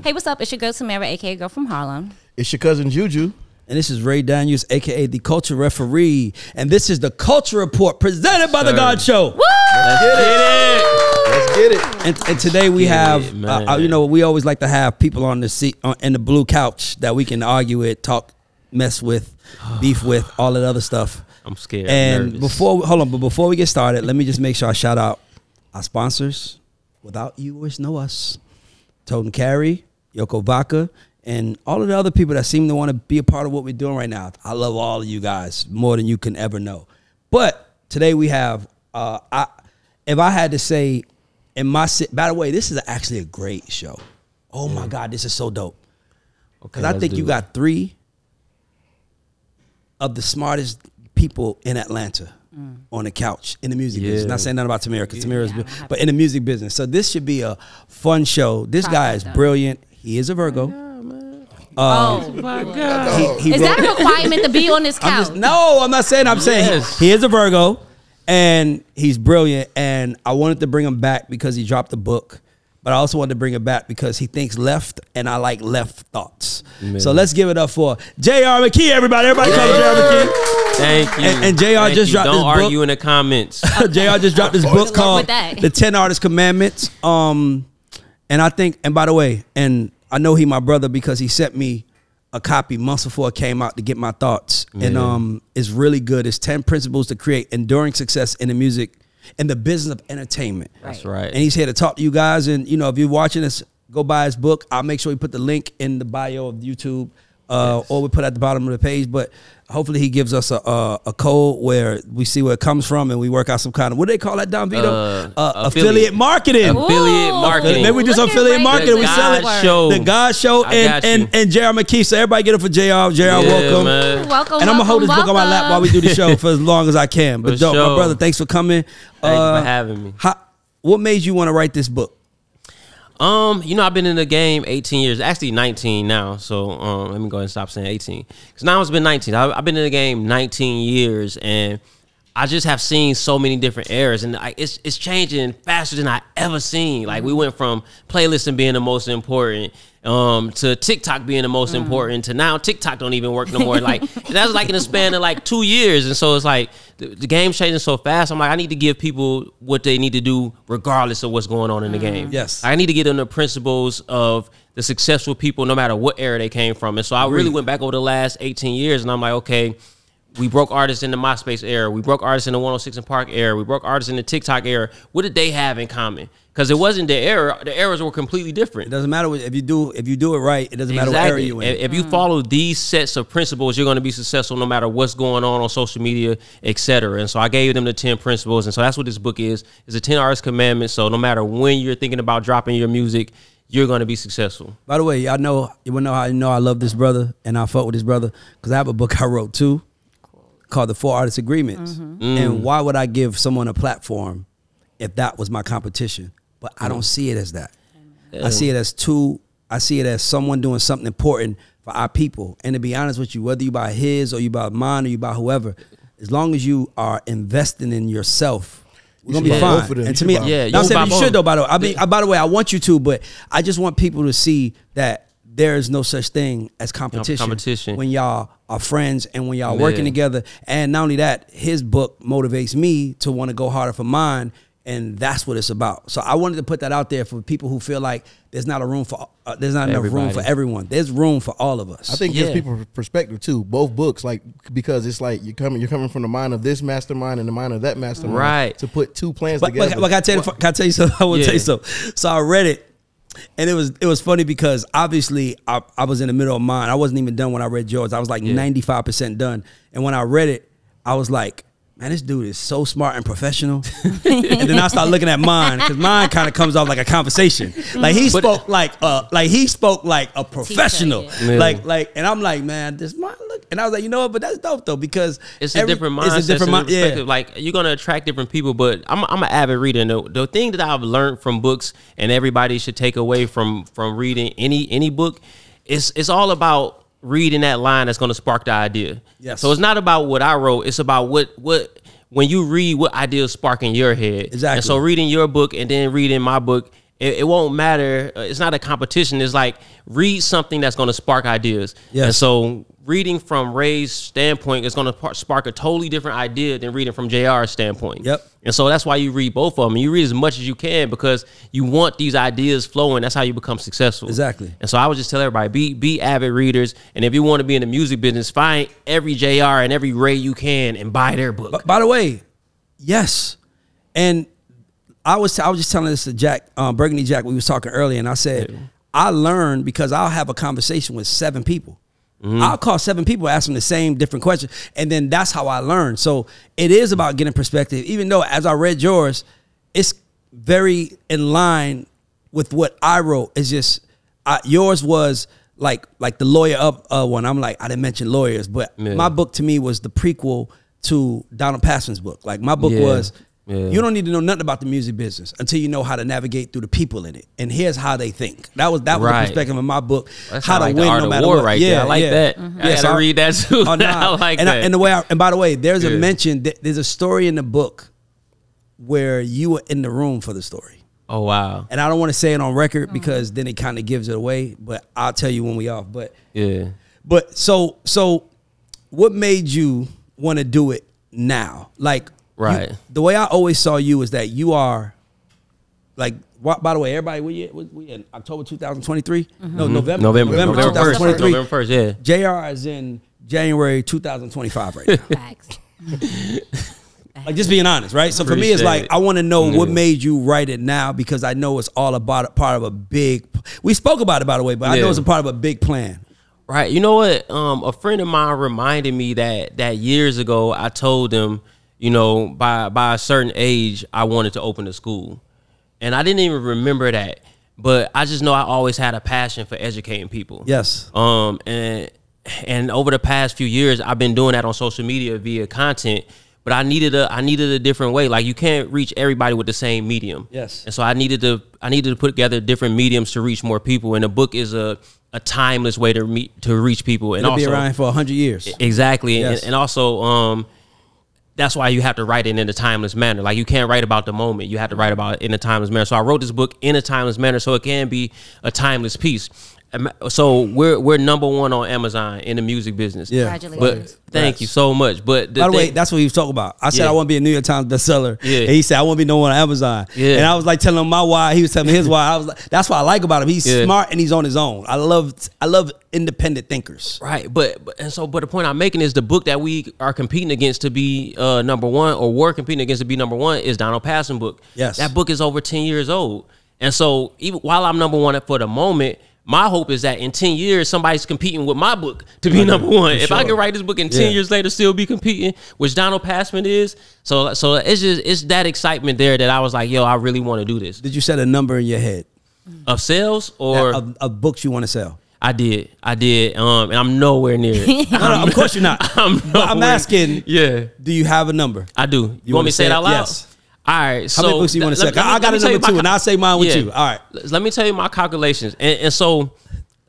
Hey, what's up? It's your girl Samara, aka Girl from Harlem. It's your cousin Juju. And this is Ray Daniels, a.k.a. the Culture Referee. And this is the Culture Report presented by The God Show. Woo! Let's get it. Let's get it. And today we have, you know, we always like to have people on the seat, in the blue couch that we can argue with, talk, mess with, beef with, all that other stuff. I'm scared. And before we get started, let me just make sure I shout out our sponsors. Without you, there's no us. Toten Carry, Yoko Vodka, and all of the other people that seem to want to be a part of what we're doing right now. I love all of you guys more than you can ever know. But today we have, if I had to say, by the way, this is actually a great show. Oh my God, this is so dope. Because I think you got 3 of the smartest people in Atlanta on the couch in the music business. Not saying nothing about Tamara, because Tamara's, but in the music business. So this should be a fun show. This guy is brilliant. He is a Virgo. Oh my God! Is that a requirement to be on this couch? I'm not saying. I'm saying he is a Virgo, and he's brilliant. And I wanted to bring him back because he dropped a book, but I also wanted to bring him back because he thinks left, and I like left thoughts. Man. So let's give it up for J.R. McKee, everybody. Everybody call him J.R. McKee. Thank you. And J.R. just dropped this book. Don't argue in the comments. J.R. just dropped this book called The 10 Artist Commandments. And I think, and by the way, and I know he my brother because he sent me a copy months before it came out to get my thoughts. Man. And it's really good. It's 10 principles to create enduring success in the music, in the business of entertainment. That's right. And he's here to talk to you guys. And, you know, if you're watching this, go buy his book. I'll make sure we put the link in the bio of YouTube. Or we put at the bottom of the page, but hopefully he gives us a code where we see where it comes from and we work out some kind of, what do they call that, Don Vito? Affiliate marketing. Affiliate marketing. Maybe we do some affiliate marketing. We sell it. The God Show and J.R. McKee. So everybody get it for J.R. J.R. welcome. Man. Welcome. And I'm going to hold this book on my lap while we do the show for as long as I can. But my brother, thanks for coming. Thanks for having me. What made you want to write this book? You know, I've been in the game 18 years, actually 19 now. So let me go ahead and stop saying 18. Because now it's been 19. I've been in the game 19 years, and I just have seen so many different eras, and it's changing faster than I ever seen. Like, we went from playlisting being the most important to TikTok being the most important to now TikTok don't even work no more. Like, that's like in a span of like 2 years. And so it's like the game's changing so fast. I'm like, I need to give people what they need to do regardless of what's going on in the game. Yes. I need to get them the principles of the successful people no matter what era they came from. And so I really went back over the last 18 years, and I'm like, okay, we broke artists in the MySpace era. We broke artists in the 106 and Park era. We broke artists in the TikTok era. What did they have in common? Because it wasn't their era. The eras were completely different. It doesn't matter if you do it right. It doesn't matter what era you're in. If you follow these sets of principles, you're going to be successful no matter what's going on social media, etc. And so I gave them the 10 principles. And so that's what this book is. It's the 10 Artist Commandments. So no matter when you're thinking about dropping your music, you're going to be successful. By the way, y'all know, you want to know how I know I love this brother and I fuck with this brother? Because I have a book I wrote too, called The 4 Artist Agreements. And why would I give someone a platform if that was my competition? But I don't see it as that. I see it as someone doing something important for our people. And to be honest with you, whether you buy his or you buy mine or you buy whoever, as long as you are investing in yourself, we're gonna be fine. And to me, I'm saying you should though, by the way. I mean, by the way, I want you to, but I just want people to see that there is no such thing as competition when y'all are friends and when y'all working together. And not only that, his book motivates me to want to go harder for mine, and that's what it's about. So I wanted to put that out there for people who feel like there's not enough room for everyone. There's room for all of us. I think it gives people perspective too. Both books, like, because it's like you're coming from the mind of this mastermind and the mind of that mastermind, right? To put 2 plans together. But can I tell you something? I will tell you something. So I read it. And it was funny because obviously I was in the middle of mine. I wasn't even done when I read yours. I was like 95% done. And when I read it, I was like, man, this dude is so smart and professional. And then I start looking at mine, because mine kind of comes off like a conversation. Like he spoke like a professional. Like, and I'm like, man, this mine look. And I was like, you know what? But that's dope though, because it's a different mindset. It's a different perspective. Like, you're gonna attract different people. But I'm an avid reader. And the thing that I've learned from books, and everybody should take away from reading any book, it's all about reading that line that's going to spark the idea. Yes. So it's not about what I wrote. It's about what when you read, what ideas spark in your head. Exactly. And so reading your book and then reading my book, it won't matter. It's not a competition. It's like read something that's going to spark ideas. Yes. And so reading from Ray's standpoint is going to spark a totally different idea than reading from JR's standpoint. Yep. And so that's why you read both of them. You read as much as you can because you want these ideas flowing. That's how you become successful. Exactly. And so I would just tell everybody, be avid readers. And if you want to be in the music business, find every JR and every Ray you can and buy their book. By the way, yes. And I was just telling this to Jack, Burgundy Jack, we was talking earlier, and I said, I learned because I'll have a conversation with 7 people. I'll call 7 people, ask them the same different question, and then that's how I learn. So it is about getting perspective, even though as I read yours, it's very in line with what I wrote. It's just, yours was like the lawyer up one. I'm like, I didn't mention lawyers, but my book to me was the prequel to Donald Passman's book. Like my book was, you don't need to know nothing about the music business until you know how to navigate through the people in it. And here's how they think. That was the perspective of my book. That's how to like win no matter what. Right there. I like that. I gotta read that too. I like that. And by the way, there's a mention. There's a story in the book where you were in the room for the story. Oh wow. And I don't want to say it on record because then it kind of gives it away. But I'll tell you when we off. But But so what made you want to do it now? Like. Right. The way I always saw you is that you are like, by the way, everybody, we in October 2023? No, November 2023. November 1st, yeah. JR is in January 2025 right now. Facts. Like, just being honest, right? So for me, it's like, I want to know what made you write it now, because I know it's all about part of a big, we spoke about it, by the way, but I know it's a part of a big plan. Right. You know what? A friend of mine reminded me that years ago, I told them, you know, by a certain age, I wanted to open a school. And I didn't even remember that. But I just know I always had a passion for educating people. Yes. And over the past few years, I've been doing that on social media via content. But I needed a different way. Like, you can't reach everybody with the same medium. Yes. And so I needed to put together different mediums to reach more people. And the book is a timeless way to reach people. And it'll be around for 100 years. Exactly. Yes. And also, that's why you have to write it in a timeless manner. Like, you can't write about the moment. You have to write about it in a timeless manner. So I wrote this book in a timeless manner so it can be a timeless piece. So we're #1 on Amazon in the music business. Yeah. But thank you so much. But by the way, that's what he was talking about. I said I want to be a New York Times bestseller. Yeah. And he said I want to be #1 on Amazon. Yeah. And I was like telling him my why. He was telling me his why. I was like, that's what I like about him. He's smart and he's on his own. I love independent thinkers. Right. But the point I'm making is the book that we are competing against to be #1, or we're competing against to be #1, is Donald Passman book. Yes. That book is over 10 years old. And so even while I'm #1 for the moment, my hope is that in 10 years, somebody's competing with my book to be #1. If I can write this book in 10 years later, still be competing, which Donald Passman is. So it's that excitement there that I was like, yo, I really want to do this. Did you set a number in your head? Of sales or? Of books you want to sell? I did. And I'm nowhere near it. No, of course you're not. I'm asking, do you have a number? I do. You want me to say it out loud? Yes. All right. How many books do you want to sell? I got a number 2, and I'll say mine with you. All right. Let me tell you my calculations. And so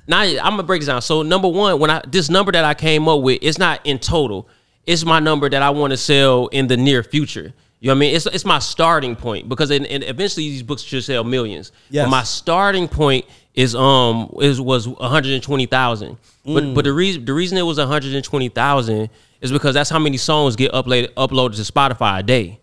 now I'm gonna break this down. So #1, this number that I came up with, it's not in total. It's my number that I want to sell in the near future. You know what I mean? It's my starting point, because and eventually these books should sell millions. Yes. But my starting point was 120,000. But the reason it was 120,000 is because that's how many songs get uploaded to Spotify a day.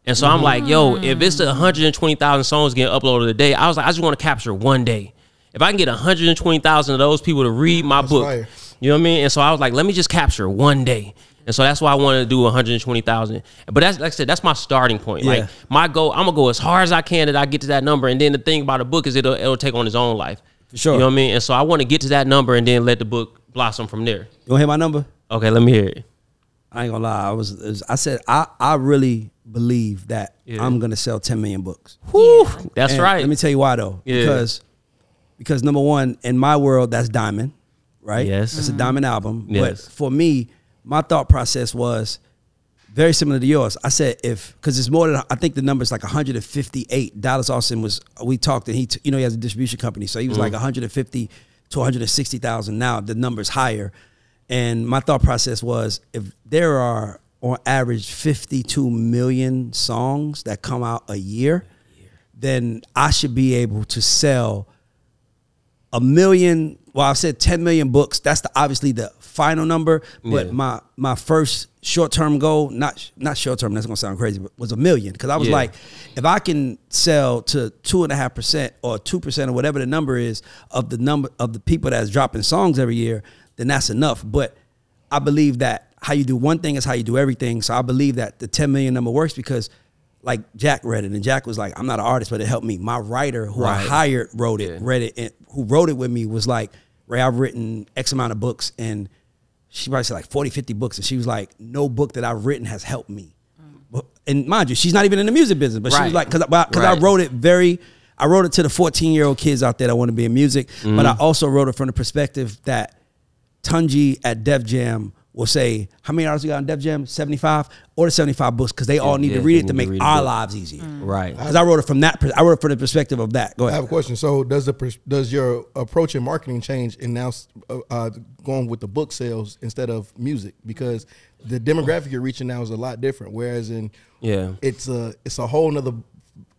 And so I'm like, yo, if it's 120,000 songs getting uploaded a day, I was like, I just want to capture one day. If I can get 120,000 of those people to read my book, fire. You know what I mean? And so I was like, let me just capture one day. And so that's why I wanted to do 120,000. But that's, like I said, that's my starting point. Like, my goal, I'm gonna go as hard as I can that I get to that number. And then the thing about a book is it'll take on its own life. For sure. You know what I mean? And so I want to get to that number and then let the book blossom from there. You want to hear my number? Okay, let me hear it. I ain't gonna lie. I said I really believe that I'm gonna sell 10 million books. Whew, that's right. Let me tell you why though. Because #1, in my world, that's Diamond, right? Yes. It's a Diamond album. Yes. But for me, my thought process was very similar to yours. I said because it's more than, I think the number is like 158. Dallas Austin we talked, and he has a distribution company, so he was like 150 to 160,000. Now the number's higher. And my thought process was, if there are on average 52 million songs that come out a year, then I should be able to sell 1 million. Well, I said 10 million books. That's obviously the final number. But my first short-term goal, not short-term, that's gonna sound crazy, but was 1 million. Because I was like, if I can sell to 2.5% or 2% or whatever the number is of the people that's dropping songs every year, then that's enough. But I believe that how you do one thing is how you do everything. So I believe that the 10 million number works because like Jack read it, and Jack was like, I'm not an artist, but it helped me. My writer who I hired read it, and who wrote it with me was like, Ray, I've written X amount of books, and she probably said like 40, 50 books, and she was like, no book that I've written has helped me. And mind you, she's not even in the music business, but she was like, because I wrote it to the 14-year-old kids out there that want to be in music, but I also wrote it from the perspective that Tunji at Def Jam will say, how many artists we got on Def Jam? 75? Order 75 books because they all need to read it to make our lives easier. Right. Because I wrote it from the perspective of that. Go ahead. I have a question. So does your approach in marketing change in now going with the book sales instead of music? Because the demographic you're reaching now is a lot different. Whereas it's a whole nother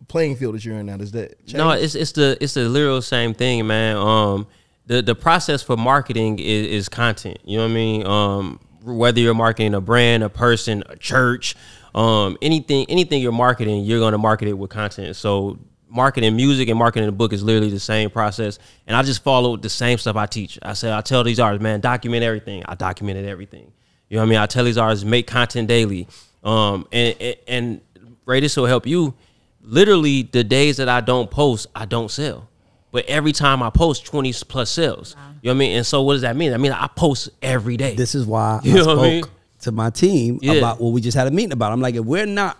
playing field that you're in now. Does that change? No, it's the literal same thing, man. The process for marketing is content. You know what I mean? Whether you're marketing a brand, a person, a church, anything you're marketing, you're going to market it with content. So marketing music and marketing a book is literally the same process. And I just follow the same stuff I teach. I tell these artists, man, document everything. I documented everything. You know what I mean? I tell these artists, make content daily. And Ray, this will help you. Literally, the days that I don't post, I don't sell. But every time I post, 20 plus sales. Wow. You know what I mean? And so what does that mean? I mean, I post every day. This is why I spoke to my team about what we just had a meeting about. I'm like, if we're not,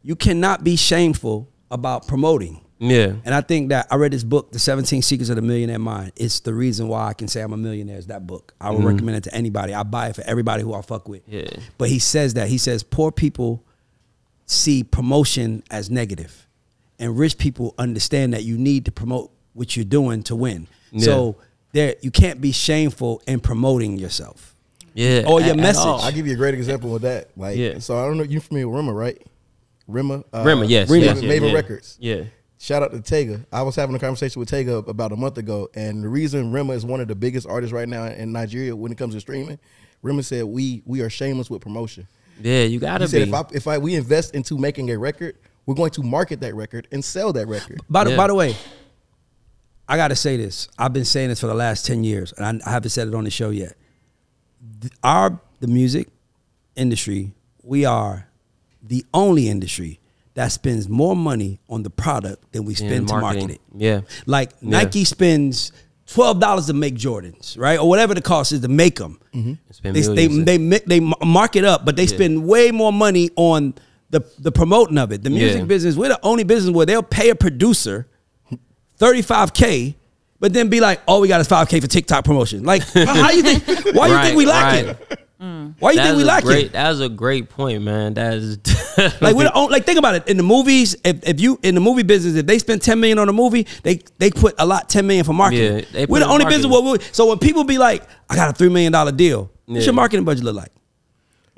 you cannot be shameful about promoting. Yeah. And I think that I read this book, The 17 Secrets of the Millionaire Mind. It's the reason why I can say I'm a millionaire is that book. I would recommend it to anybody. I buy it for everybody who I fuck with. Yeah. But he says that. He says poor people see promotion as negative. And rich people understand that you need to promote what you're doing to win. Yeah. So you can't be shameful in promoting yourself. Yeah. Or your message. I'll give you a great example of that. So I don't know, you familiar with Rima, right? Rima, yes. Maven Records. Yeah. Shout out to Tega. I was having a conversation with Tega about a month ago, and the reason Rima is one of the biggest artists right now in Nigeria when it comes to streaming, Rima said we are shameless with promotion. Yeah, you gotta be. He said if we invest into making a record, we're going to market that record and sell that record. By the way, I got to say this. I've been saying this for the last 10 years, and I haven't said it on the show yet. The music industry, we are the only industry that spends more money on the product than we spend to market it. Yeah. Like Nike spends $12 to make Jordans, right? Or whatever the cost is to make them. They mark it up, but they spend way more money on the promoting of it. The music business, we're the only business where they'll pay a producer $35K, but then be like, all we got is $5K for TikTok promotion. Like, how you think? Why you think we lacking? Why you think we lacking? That's a great point, man. That is like think about it. In the movies, if you in the movie business, if they spend $10 million on a movie, they put $10 million for marketing. Yeah, we're the only business. So when people be like, I got a $3 million deal, what's your marketing budget look like?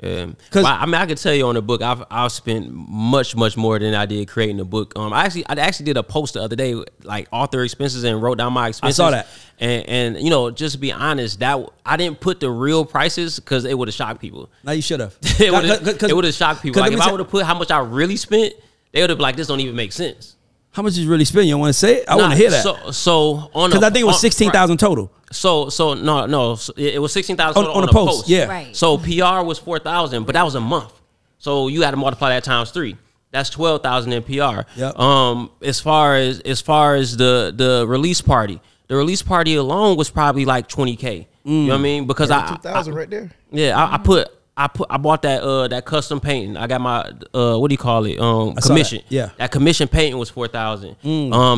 Well, I mean, I can tell you on the book, I've spent much more than I did creating the book. I actually did a post the other day, like author expenses, and wrote down my expenses. I saw that, and you know, just to be honest, that I didn't put the real prices because it would have shocked people. No, you should have. It would have shocked people. Like if I would have put how much I really spent, they would have been like, this don't even make sense. How much did you really spend? You don't want to say it? I want to hear that. So because I think it was 16,000 total. So no, it was 16,000 on a post. Yeah. Right. So PR was 4,000, but that was a month. So you had to multiply that times 3. That's 12,000 in PR. Yep. As far as the release party, the release party alone was probably like 20K. You know what I mean? Because 2,000 right there. Yeah, I bought that custom painting. I got my what do you call it? Commission. That commission painting was 4,000.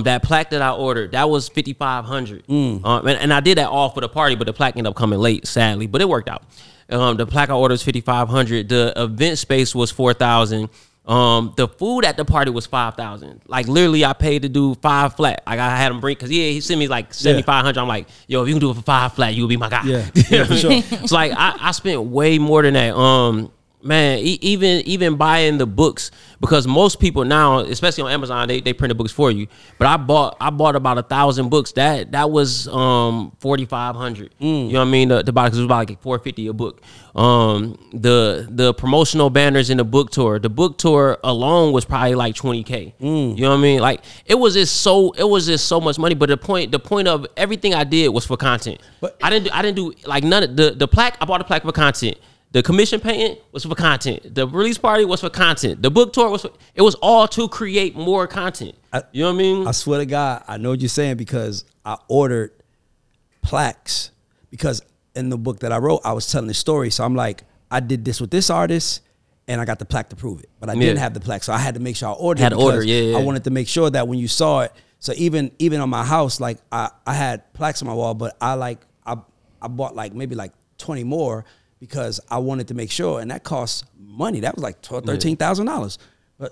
That plaque that I ordered, that was 5,500. And I did that all for the party, but the plaque ended up coming late, sadly. But it worked out. The plaque I ordered was 5,500. The event space was 4,000. The food at the party was 5,000. Like literally, I paid to do 5 flat. Like I had him bring because he sent me like 7,500. I'm like, yo, if you can do it for 5 flat, you'll be my guy. Yeah, for sure. It's like I spent way more than that. Man, even buying the books, because most people now, especially on Amazon, they print the books for you. But I bought about 1,000 books. That was 4,500. You know what I mean? The box was about like $450 a book. The promotional banners in the book tour. The book tour alone was probably like $20K. You know what I mean? Like it was just so much money. But the point of everything I did was for content. But I didn't do like none of the plaque. I bought a plaque for content. The commission painting was for content. The release party was for content. The book tour it was all to create more content. You know what I mean? I swear to God, I know what you're saying, because I ordered plaques, because in the book that I wrote, I was telling the story. So I'm like, I did this with this artist and I got the plaque to prove it. But I didn't have the plaque. So I had to make sure I ordered it. I wanted to make sure that when you saw it, so even on my house, like I had plaques on my wall, but I bought like maybe like 20 more, because I wanted to make sure, and that costs money. That was like $13,000.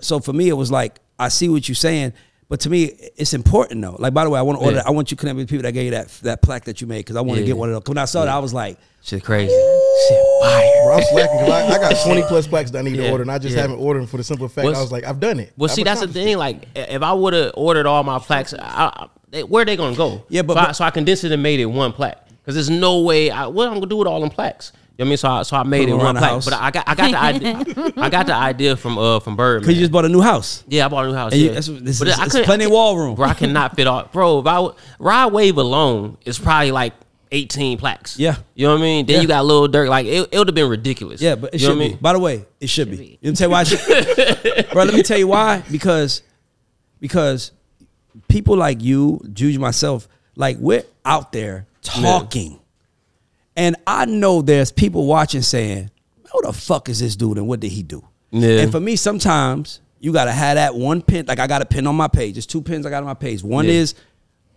So for me, it was like, I see what you're saying, but to me, it's important though. Like, by the way, I want to order. I want you to connect with people that gave you that plaque that you made, because I want to get one of those. When I saw that, I was like, shit crazy. Shit fire. Bro, I'm slacking, because I got 20 plus plaques that I need to order, and I just haven't ordered them for the simple fact I was like, I've done it. Well, see, that's the thing. Like, if I would have ordered all my plaques, where are they gonna go? Yeah, so I condensed it and made it one plaque, because there's no way. What I'm gonna do with all them plaques? You know what I mean? So I made it one plaque, but I got the idea. I got the idea from Birdman. Because you just bought a new house. Yeah, I bought a new house. It's plenty of wall room. Bro, I cannot fit all. Bro, if Rod Wave alone is probably like 18 plaques. Yeah. You know what I mean? Then you got Lil Durk. Like, it would have been ridiculous. Yeah, but it should be. By the way, it should be. You know tell you why? Bro, let me tell you why. Because people like you, Juju, myself, like, we're out there talking. Yeah. And I know there's people watching saying, who the fuck is this dude and what did he do? Yeah. And for me, sometimes you got to have that one pin. Like, I got a pin on my page. There's 2 pins I got on my page. One is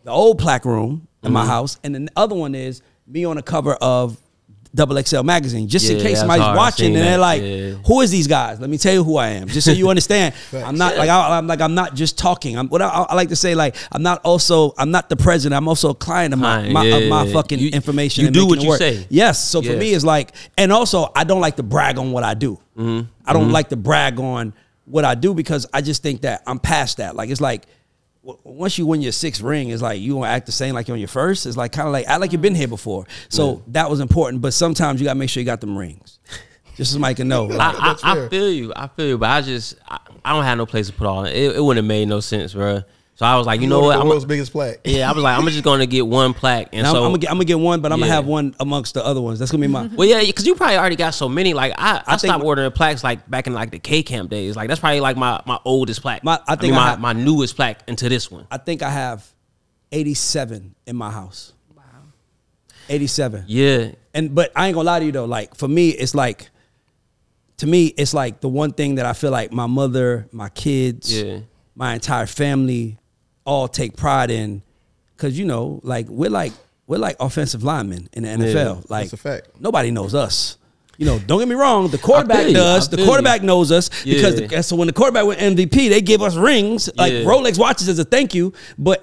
the old plaque room in my house. And then the other one is me on the cover of XXL magazine, just in case somebody's watching and they're like, who is these guys? Let me tell you who I am, just so you understand. I'm not like, I'm not just talking. I like to say, like, I'm not the president. I'm also a client of my fucking information. You do what you say. Yes. So for me, it's like, and also I don't like to brag on what I do. I don't like to brag on what I do, because I just think that I'm past that. Like, it's like, once you win your 6th ring, it's like you gonna act the same like you're on your first. It's like kind of like act like you've been here before. So that was important. But sometimes you gotta make sure you got them rings, just so somebody can know. Like, I feel you, but I don't have no place to put all it. It wouldn't have made no sense, bro. So I was like, you know what? The world's biggest plaque. Yeah, I was like, I'm just gonna get one plaque, and so I'm gonna get one, but I'm gonna have one amongst the other ones. That's gonna be mine. Well, yeah, because you probably already got so many. Like I stopped ordering plaques like back in like the K Camp days. Like that's probably like my oldest plaque. My newest plaque into this one. I think I have 87 in my house. Wow, 87. Yeah, but I ain't gonna lie to you though. Like for me, it's like, to me, it's like the one thing that I feel like my mother, my kids, my entire family all take pride in, because, you know, like we're like offensive linemen in the NFL. Like, that's a fact. Nobody knows us. You know, don't get me wrong. The quarterback does. The quarterback knows us, because so when the quarterback went MVP, they give us rings, like Rolex watches as a thank you.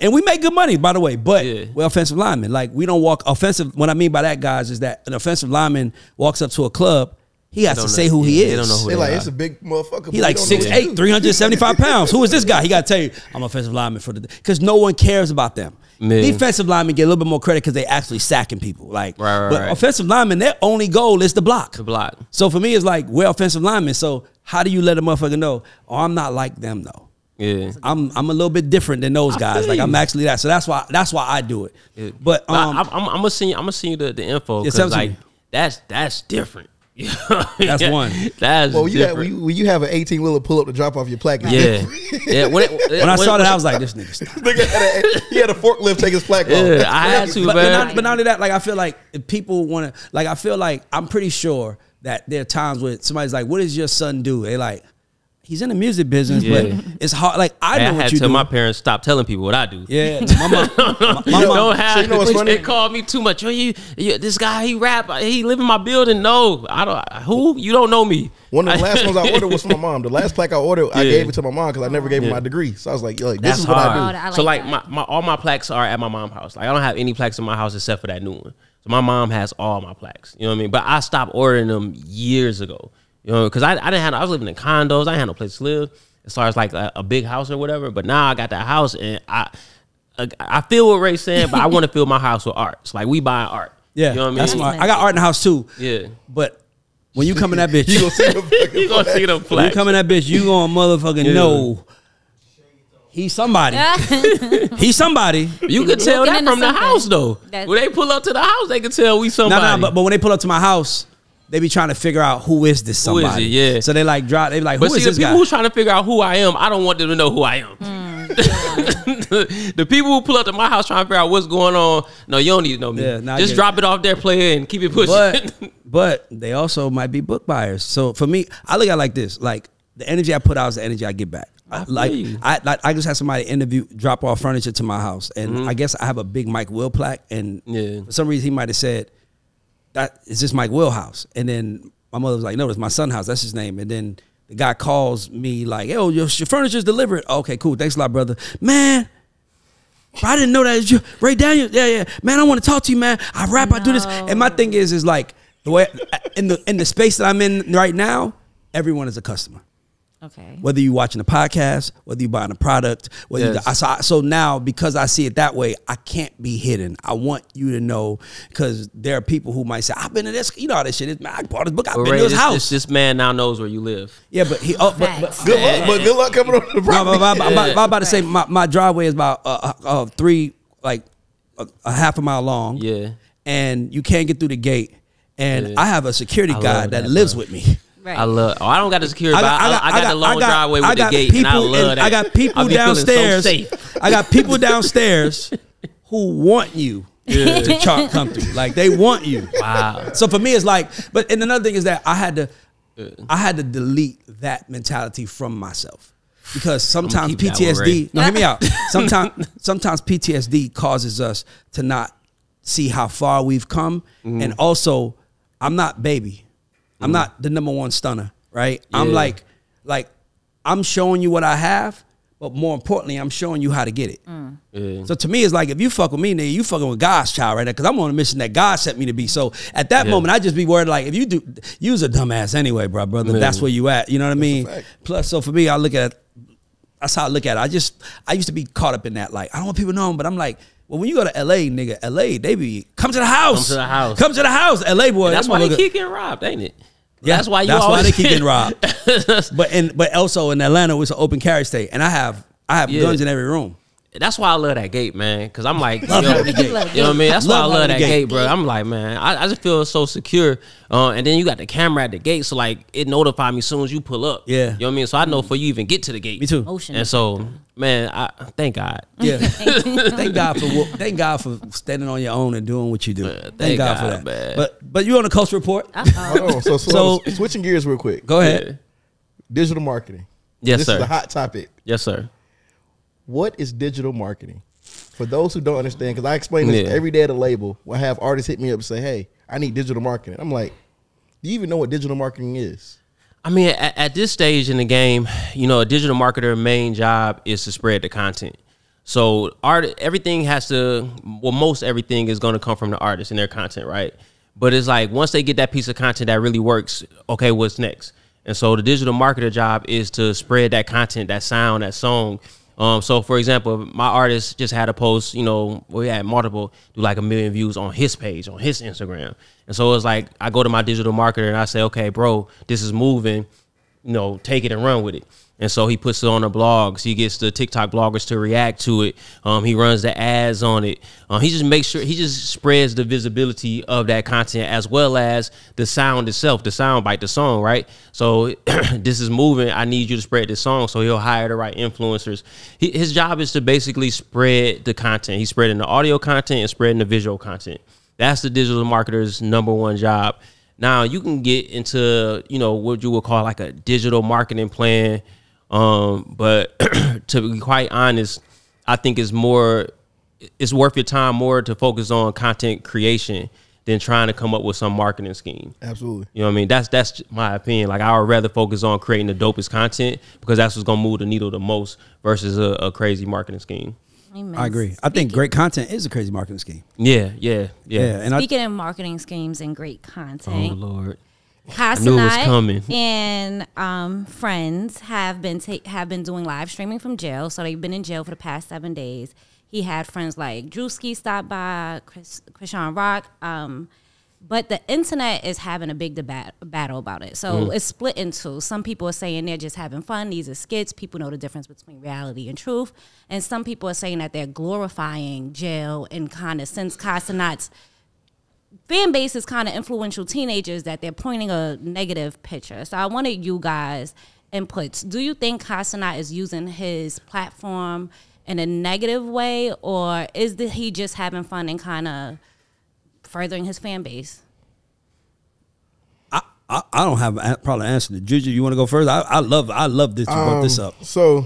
And we make good money, by the way. But we're offensive linemen. Like, we don't walk offensive. What I mean by that, guys, is that an offensive lineman walks up to a club. He has to say who he is. They don't know who they are. It's a big motherfucker. He like 6'8", 375 pounds. Who is this guy? He got to tell you, I'm offensive lineman for the day. Because no one cares about them. Defensive linemen get a little bit more credit because they actually sacking people. Like, but offensive linemen, their only goal is the block. The block. So for me, it's like, we're offensive linemen. So how do you let a motherfucker know, oh, I'm not like them though? Yeah, I'm a little bit different than those guys. Like, I'm actually that. So that's why I do it. Yeah. But I'm gonna send you the info, because like that's different. That's one. Well, when you have an 18-wheeler pull up to drop off your plaque. When I saw that, I was like, this nigga stop. He had a forklift take his plaque off. Yeah, I had to, man. But not only that, like, I feel like if people want to, like, I feel like I'm pretty sure that there are times where somebody's like, what does your son do? They like, he's in the music business, but it's hard. Like, I know what you do. I had to tell my parents, stop telling people what I do. Yeah, my mom don't have. So you know what's funny? They called me too much. This guy, he rap. He live in my building. No, I don't. Who? You don't know me. One of the last ones I ordered was for my mom. The last plaque I ordered, I gave it to my mom because I never gave her my degree. So I was like, this is what I do. So like all my plaques are at my mom's house. Like, I don't have any plaques in my house except for that new one. So my mom has all my plaques. You know what I mean? But I stopped ordering them years ago. You know, because I was living in condos. I didn't have no place to live as far as like a big house or whatever. But now I got that house, and I feel what Ray's saying, but I want to fill my house with art. It's like we buying art. Yeah, you know what I mean? That's smart. I got art in the house too. Yeah, but when you come in that bitch, you gonna see them. you gonna see them flags. When you come in that bitch, you gonna motherfucking know he's somebody. He's somebody. You could tell that from the house though. When they pull up to the house, they can tell we somebody. No, but when they pull up to my house, they be trying to figure out who is this somebody. Who is it? Yeah. So they like drop. They be like, who is this guy? The people who's trying to figure out who I am, I don't want them to know who I am. The people who pull up to my house trying to figure out what's going on, no, you don't need to know me. Yeah, just drop it off there, player, and keep it pushing. But they also might be book buyers. So for me, I look at it like this: like the energy I put out is the energy I get back. I just had somebody drop off furniture to my house, and I guess I have a big Mike Will plaque, and for some reason he might have said, "That is this Mike Will house," and then my mother was like, "No, it's my son's house. That's his name." And then the guy calls me like, "Yo, your furniture's delivered." Okay, cool. Thanks a lot, brother. Man, I didn't know that was you, Ray Daniels. Yeah. Man, I want to talk to you, man. I rap, I do this, and my thing is like the way in the space that I'm in right now, everyone is a customer. Okay. Whether you're watching a podcast, whether you're buying a product, whether so now because I see it that way, I can't be hidden. I want you to know, because there are people who might say, "I've been to this, you know how this shit is, man. I bought this book. I've been to his house." This man now knows where you live. Yeah, but he. But good luck coming on the property. I'm about to say my driveway is about a half a mile long. Yeah, and you can't get through the gate, and I have a security guy that lives with me. Right. I don't got the security, but I got the long driveway with the gate, and I love that. I got people downstairs. I got people downstairs who want you to come through. Like they want you. Wow. So for me, it's like, and another thing is that I had to delete that mentality from myself, because sometimes PTSD. No, hear me out. Sometimes PTSD causes us to not see how far we've come, and also, I'm not baby. I'm not the #1 stunner, right? Yeah. I'm like I'm showing you what I have, but more importantly, I'm showing you how to get it. Yeah. So to me, it's like, if you fuck with me, nigga, you fucking with God's child right now, because I'm on a mission that God sent me to be. So at that moment, I just be worried, like, if you was a dumbass anyway, brother. That's where you at. You know what I mean? Plus, so for me, that's how I look at it. I used to be caught up in that, like, I don't want people knowing, but I'm like, well, when you go to LA, nigga, LA, they be come to the house. Come to the house, LA boy. And that's why they keep getting robbed, ain't it? Yeah, that's why they keep getting robbed. but also in Atlanta, it's an open carry state, and I have guns in every room. That's why I love that gate, man. Because I'm like, you know what I mean? That's why I love that gate, bro. I'm like, man, I just feel so secure. And then you got the camera at the gate, so like it notified me as soon as you pull up. Yeah, you know what I mean. So I know before you even get to the gate. Me too. Motion. And so, man, I thank God. Yeah, thank God for standing on your own and doing what you do. Thank God for that. Man. But you on the Culture Report. So switching gears real quick. Go ahead. Yeah. Digital marketing. Yes, this sir. This is a hot topic. Yes, sir. What is digital marketing? For those who don't understand, because I explain this every day at a label, I have artists hit me up and say, "Hey, I need digital marketing." I'm like, do you even know what digital marketing is? I mean, at this stage in the game, you know, a digital marketer's main job is to spread the content. So everything has to, well, most everything is going to come from the artist and their content, right? But it's like, once they get that piece of content that really works, okay, what's next? And so the digital marketer job is to spread that content, that sound, that song. So for example, my artist just had a post, you know, we had multiple, do like 1 million views on his page, on his Instagram. And so it's like, I go to my digital marketer and I say, okay, bro, this is moving, you know, take it and run with it. And so he puts it on the blogs. He gets the TikTok bloggers to react to it. He runs the ads on it. He just makes sure, he just spreads the visibility of that content, as well as the sound itself, the sound bite, the song, right? So this is moving. I need you to spread this song. So he'll hire the right influencers. His job is to basically spread the content. He's spreading the audio content and spreading the visual content. That's the digital marketer's #1 job. Now you can get into, you know, what you would call like a digital marketing plan. But to be quite honest, I think it's worth your time more to focus on content creation than trying to come up with some marketing scheme. Absolutely. You know what I mean? That's my opinion. Like, I would rather focus on creating the dopest content, because that's what's going to move the needle the most, versus a crazy marketing scheme. Amen. I agree. I think great content is a crazy marketing scheme. Yeah. And speaking of marketing schemes and great content. Oh, Lord. Cenat and friends have been doing live streaming from jail. So they've been in jail for the past 7 days. He had friends like Drewski stop by, Krishan Rock. But the internet is having a big battle about it. So it's split into, some people are saying they're just having fun. These are skits. People know the difference between reality and truth. And some people are saying that they're glorifying jail and kind of, since Cenat's fan base is kind of influential teenagers, that they're pointing a negative picture. So I wanted you guys inputs. Do you think Cenat is using his platform in a negative way, or is he just having fun and kind of furthering his fan base? I don't have a probably answer to Juju. You want to go first? I love this. You brought this up. So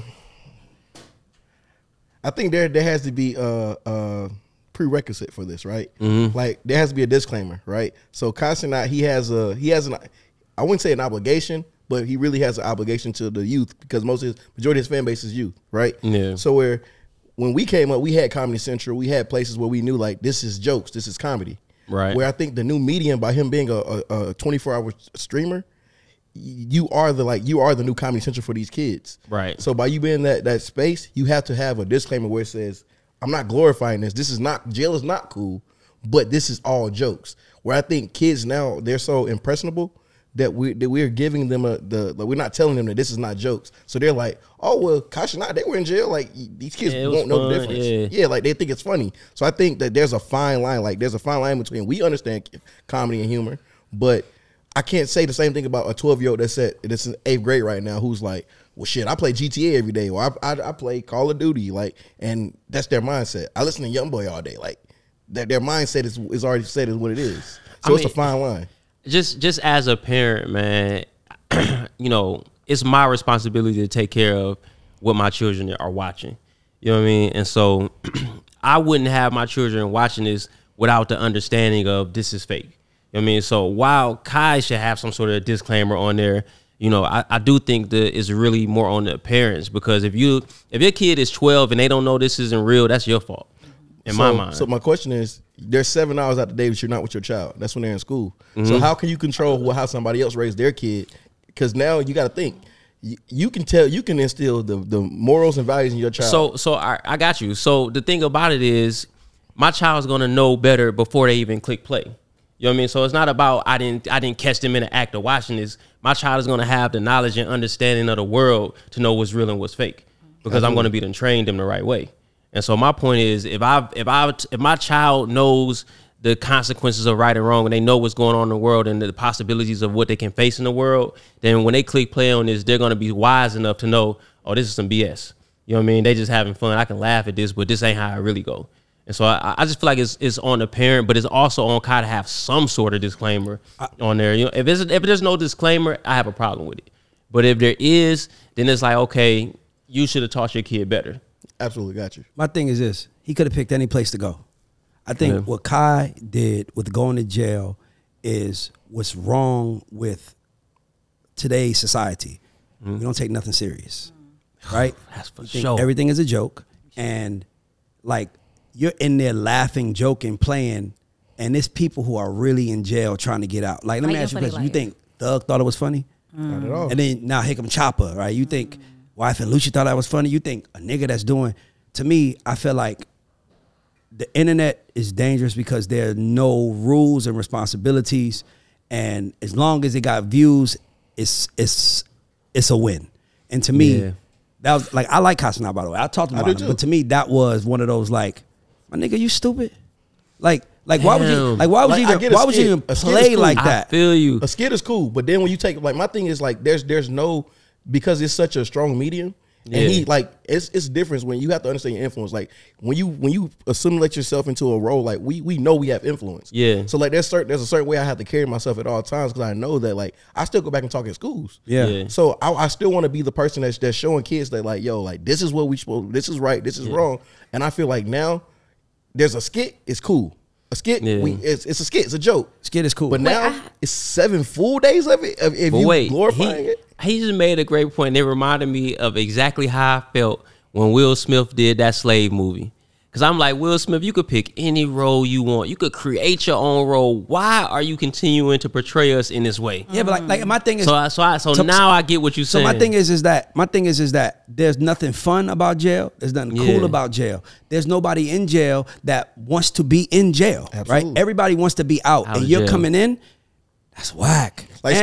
I think there has to be a prerequisite for this, right? Like there has to be a disclaimer, right? So Cenat, he has an, I wouldn't say an obligation, but he really has an obligation to the youth, because majority of his fan base is youth, right? Yeah. So when we came up, we had Comedy Central, we had places where we knew like this is jokes, this is comedy. Right. Where I think the new medium, by him being a 24-hour streamer, you are the new Comedy Central for these kids. Right. So by you being in that space, you have to have a disclaimer where it says, I'm not glorifying this. This is not, jail is not cool, but this is all jokes. Where I think kids now, they're so impressionable that we're giving them we're not telling them that this is not jokes. So they're like, oh well, Cenat, they were in jail. Like these kids won't know the difference. Yeah, like they think it's funny. So I think that there's a fine line. Like there's a fine line between, we understand comedy and humor, but I can't say the same thing about a 12-year-old that's in 8th grade right now who's like, well shit, I play GTA every day, or I play Call of Duty, like, and that's their mindset. I listen to Youngboy all day, like their mindset is already set as what it is. So it's a fine line. Just as a parent, man, you know, it's my responsibility to take care of what my children are watching. You know what I mean? And so I wouldn't have my children watching this without the understanding of this is fake. You know what I mean? So while Kai should have some sort of disclaimer on there, you know, I do think that it's really more on the parents, because if your kid is 12 and they don't know this isn't real, that's your fault. In my mind. So my question is, there's 7 hours out the day that you're not with your child. That's when they're in school. So how can you control how somebody else raised their kid? Because now you got to think, you can instill the morals and values in your child. So I got you. So the thing about it is, my child's gonna know better before they even click play. You know what I mean? So it's not about I didn't catch them in the act of watching this. My child is gonna have the knowledge and understanding of the world to know what's real and what's fake, because I'm gonna be trained them the right way. And so my point is, if my child knows the consequences of right and wrong, and they know what's going on in the world and the possibilities of what they can face in the world, then when they click play on this, they're going to be wise enough to know, oh, this is some BS. You know what I mean? They just having fun. I can laugh at this, but this ain't how it really go. And so I just feel like it's on the parent, but it's also on Kai to have some sort of disclaimer on there. You know, if there's no disclaimer, I have a problem with it. But if there is, then it's like, okay, you should have taught your kid better. Absolutely, got you. My thing is this: he could have picked any place to go. I think what Kai did with going to jail is what's wrong with today's society. We don't take nothing serious, right? That's for sure. Everything is a joke, and like you're in there laughing, joking, playing, and there's people who are really in jail trying to get out. Like, let me ask you a question: you think Thug thought it was funny? Not at all. And then now here come Chopper, right? You think Wife and Lucci thought that was funny? You think a nigga that's doing? To me, I feel like the internet is dangerous because there are no rules and responsibilities, and as long as it got views, it's a win. And to me, that was like, I like Cenat, by the way. I talked about him, but to me, that was one of those like, my nigga, you stupid. Like why would you even play like that? I feel you. A skit is cool, but then when you take, like, my thing is like, there's no, because it's such a strong medium. And he, like, it's different when you have to understand your influence. Like when you assimilate yourself into a role, like we know we have influence. Yeah. So like there's a certain way I have to carry myself at all times, because I know that, like, I still go back and talk in schools. Yeah. So I still want to be the person that's showing kids that, like, yo, like, this is what we supposed, this is right, this is wrong. And I feel like now there's a skit, it's cool. A skit, it's a skit, it's a joke. Skit is cool. But now it's 7 full days of it. If you glorifying it. He just made a great point. It reminded me of exactly how I felt when Will Smith did that Slave movie. Because I'm like, Will Smith, you could pick any role you want. You could create your own role. Why are you continuing to portray us in this way? Yeah, but like my thing is, so now I get what you're saying. So my thing is that there's nothing fun about jail. There's nothing cool about jail. There's nobody in jail that wants to be in jail, right? Everybody wants to be out and you're coming in. That's whack. Like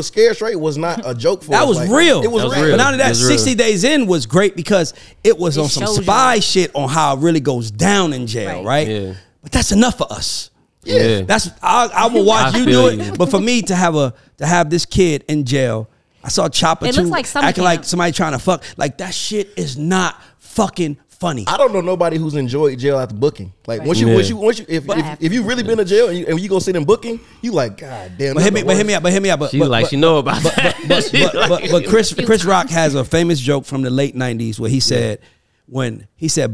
Scared Straight was not a joke for us. That was like, real. It was real. But not only that, 60 Days In was great because it was on some spy shit on how it really goes down in jail, right? Yeah. But that's enough for us. Yeah. That's I will watch you do it. But for me to have this kid in jail, I saw Chopper 2 acting like somebody trying to fuck. Like that shit is not fucking funny. I don't know nobody who's enjoyed jail after booking. Like once you if you really been to jail and you go sit in booking, you like, God damn. But hit me up. But she know about that. But Chris Rock has a famous joke from the late 90s where he said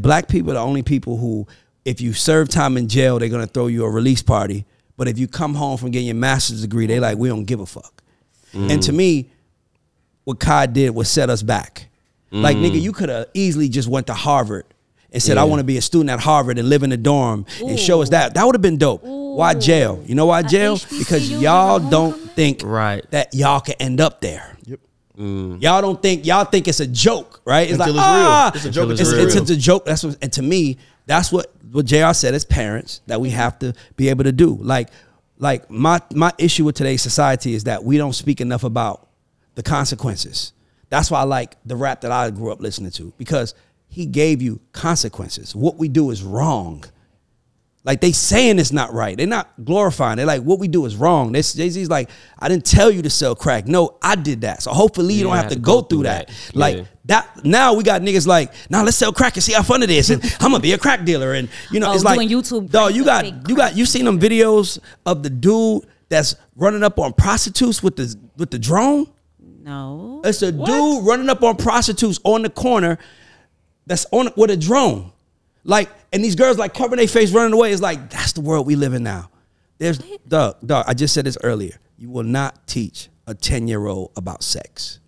black people are the only people who, if you serve time in jail, they're gonna throw you a release party. But if you come home from getting your master's degree, they like, we don't give a fuck. And to me, what Kai did was set us back. Like, nigga, you could have easily just went to Harvard and said, I want to be a student at Harvard and live in a dorm and show us that. That would have been dope. Why jail? You know why jail? Because y'all don't think that y'all can end up there. Yep. Y'all think it's a joke, right? It's Until like, it's real. It's a joke. It's a joke. And to me, that's what JR said as parents that we have to be able to do. Like my issue with today's society is that we don't speak enough about the consequences. That's why I like the rap that I grew up listening to, because he gave you consequences. What we do is wrong. Like, they saying it's not right. They're not glorifying. They're like, what we do is wrong. Jay-Z's like, I didn't tell you to sell crack. No, I did that. So hopefully you don't have to go through that. Like that. Now we got niggas like, now let's sell crack and see how fun it is. And I'm gonna be a crack dealer. And you know, it's like, YouTube. Dog, you seen them videos of the dude that's running up on prostitutes with the drone? No. It's a dude running up on prostitutes on the corner that's on with a drone. Like, and these girls like covering their face running away. It's like, that's the world we live in now. There's dog, I just said this earlier. You will not teach a 10-year-old about sex.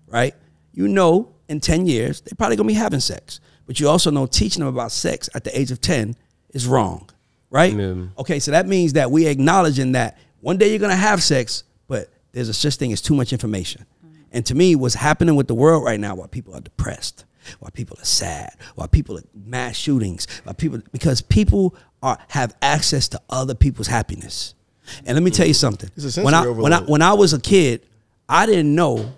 Right? You know in 10 years they're probably gonna be having sex. But you also know teaching them about sex at the age of 10 is wrong. Right? Okay, so that means that we acknowledging that one day you're gonna have sex, but there's a such thing as too much information. And to me, what's happening with the world right now, why people are depressed, why people are sad, why people are mass shootings, because people have access to other people's happiness. And let me tell you something. When I was a kid, I didn't know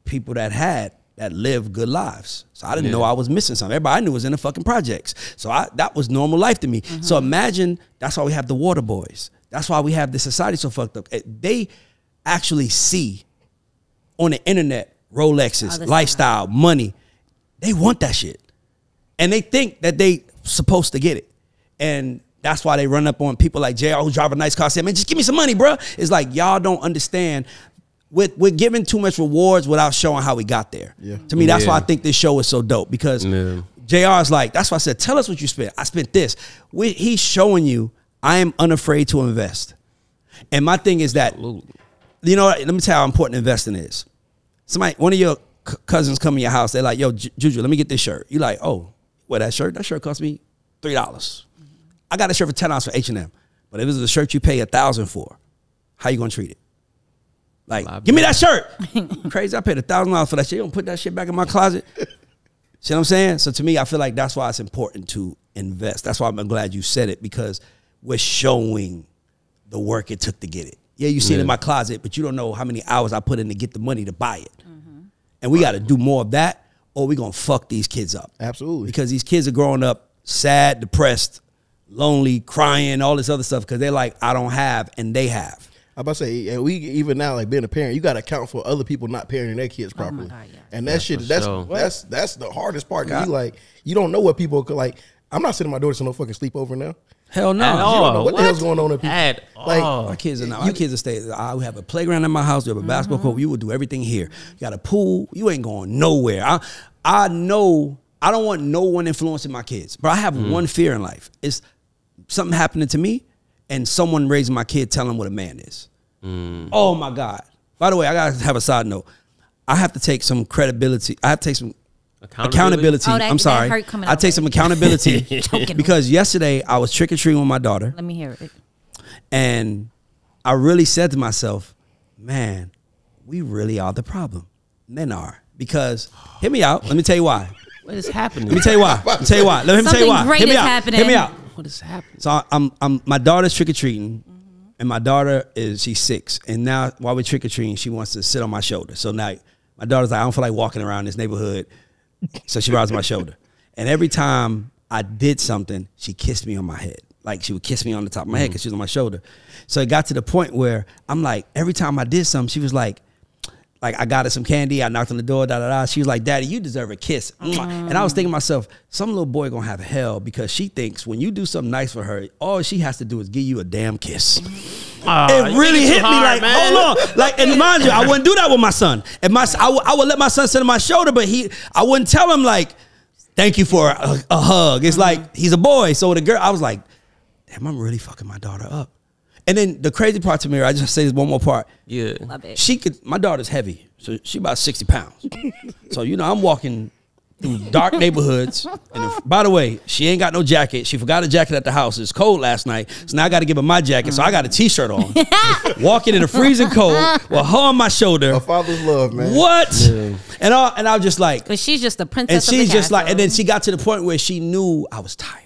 people that lived good lives. So I didn't know I was missing something. Everybody I knew was in the fucking projects. So that was normal life to me. So imagine, that's why we have the water boys. That's why we have this society so fucked up. They actually see on the internet, Rolexes, lifestyle, money. They want that shit. And they think that they supposed to get it. And that's why they run up on people like JR who drive a nice car, say, man, just give me some money, bro. It's like, y'all don't understand. We're giving too much rewards without showing how we got there. Yeah. To me, that's why I think this show is so dope, because JR is like, that's why I said, tell us what you spent. I spent this. He's showing you I am unafraid to invest. And my thing is that, you know, let me tell you how important investing is. One of your cousins come in your house, they're like, yo, Juju, let me get this shirt. You like, oh, what, that shirt? That shirt cost me $3. I got a shirt for $10 for H&M. But if it was a shirt you pay $1,000 for, how you gonna treat it? Like, give me that shirt. Crazy, I paid $1,000 for that shit. You don't put that shit back in my closet. See what I'm saying? So to me, I feel like that's why it's important to invest. That's why I'm glad you said it, because we're showing the work it took to get it. Yeah, you see it in my closet, but you don't know how many hours I put in to get the money to buy it. And we got to do more of that, or we're going to fuck these kids up. Absolutely. Because these kids are growing up sad, depressed, lonely, crying, all this other stuff, because they're like, I don't have, and they have. I'm about to say, and we even now, like being a parent, you got to account for other people not parenting their kids properly. Oh my God, yeah. And that shit, that's the hardest part. Cause you don't know what people could like. I'm not sending my daughter to no fucking sleepover now. Hell no. You don't know what the hell's going on with people. My kids are staying. We have a playground in my house. We have a basketball court. You would do everything here. You got a pool. You ain't going nowhere. I know I don't want no one influencing my kids. But I have one fear in life. It's something happening to me and someone raising my kid telling them what a man is. Oh my God. By the way, I gotta have a side note. I have to take some credibility. I have to take some Accountability. Oh, I'm sorry. I take some accountability because yesterday I was trick or treating with my daughter. Let me hear it. And I really said to myself, man, we really are the problem. Men are. Because, hear me out. Let me tell you why. What is happening? Let me tell you why. Let me tell you why. Something great is happening. Hear me out. What is happening? So my daughter's trick or treating, and my daughter she's 6, and now while we're trick or treating, she wants to sit on my shoulder. So now my daughter's like, I don't feel like walking around this neighborhood, so she rides on my shoulder. And every time I did something, she kissed me on my head. Like she would kiss me on the top of my head because she was on my shoulder. So it got to the point where I'm like, every time I did something, she was like I got her some candy. I knocked on the door, She was like, Daddy, you deserve a kiss. And I was thinking to myself, some little boy gonna have hell because she thinks when you do something nice for her, all she has to do is give you a damn kiss. It really hit me like, man. Hold on. Like, and mind you, I wouldn't do that with my son. And I would let my son sit on my shoulder, but I wouldn't tell him like, thank you for a hug. It's like, he's a boy. So the girl, I was like, damn, I'm really fucking my daughter up. And then the crazy part to me, I just say this one more part. Yeah. Love it. My daughter's heavy, so she about 60 pounds. So, I'm walking through dark neighborhoods. And by the way, she ain't got no jacket. She forgot a jacket at the house. It's cold last night. So now I got to give her my jacket. So I got a t-shirt on. Walking in the freezing cold with her on my shoulder. A father's love, man. What? Yeah. And I was just like. But she's just the princess and of the she's just castle. like, and then she got to the point where she knew I was tired.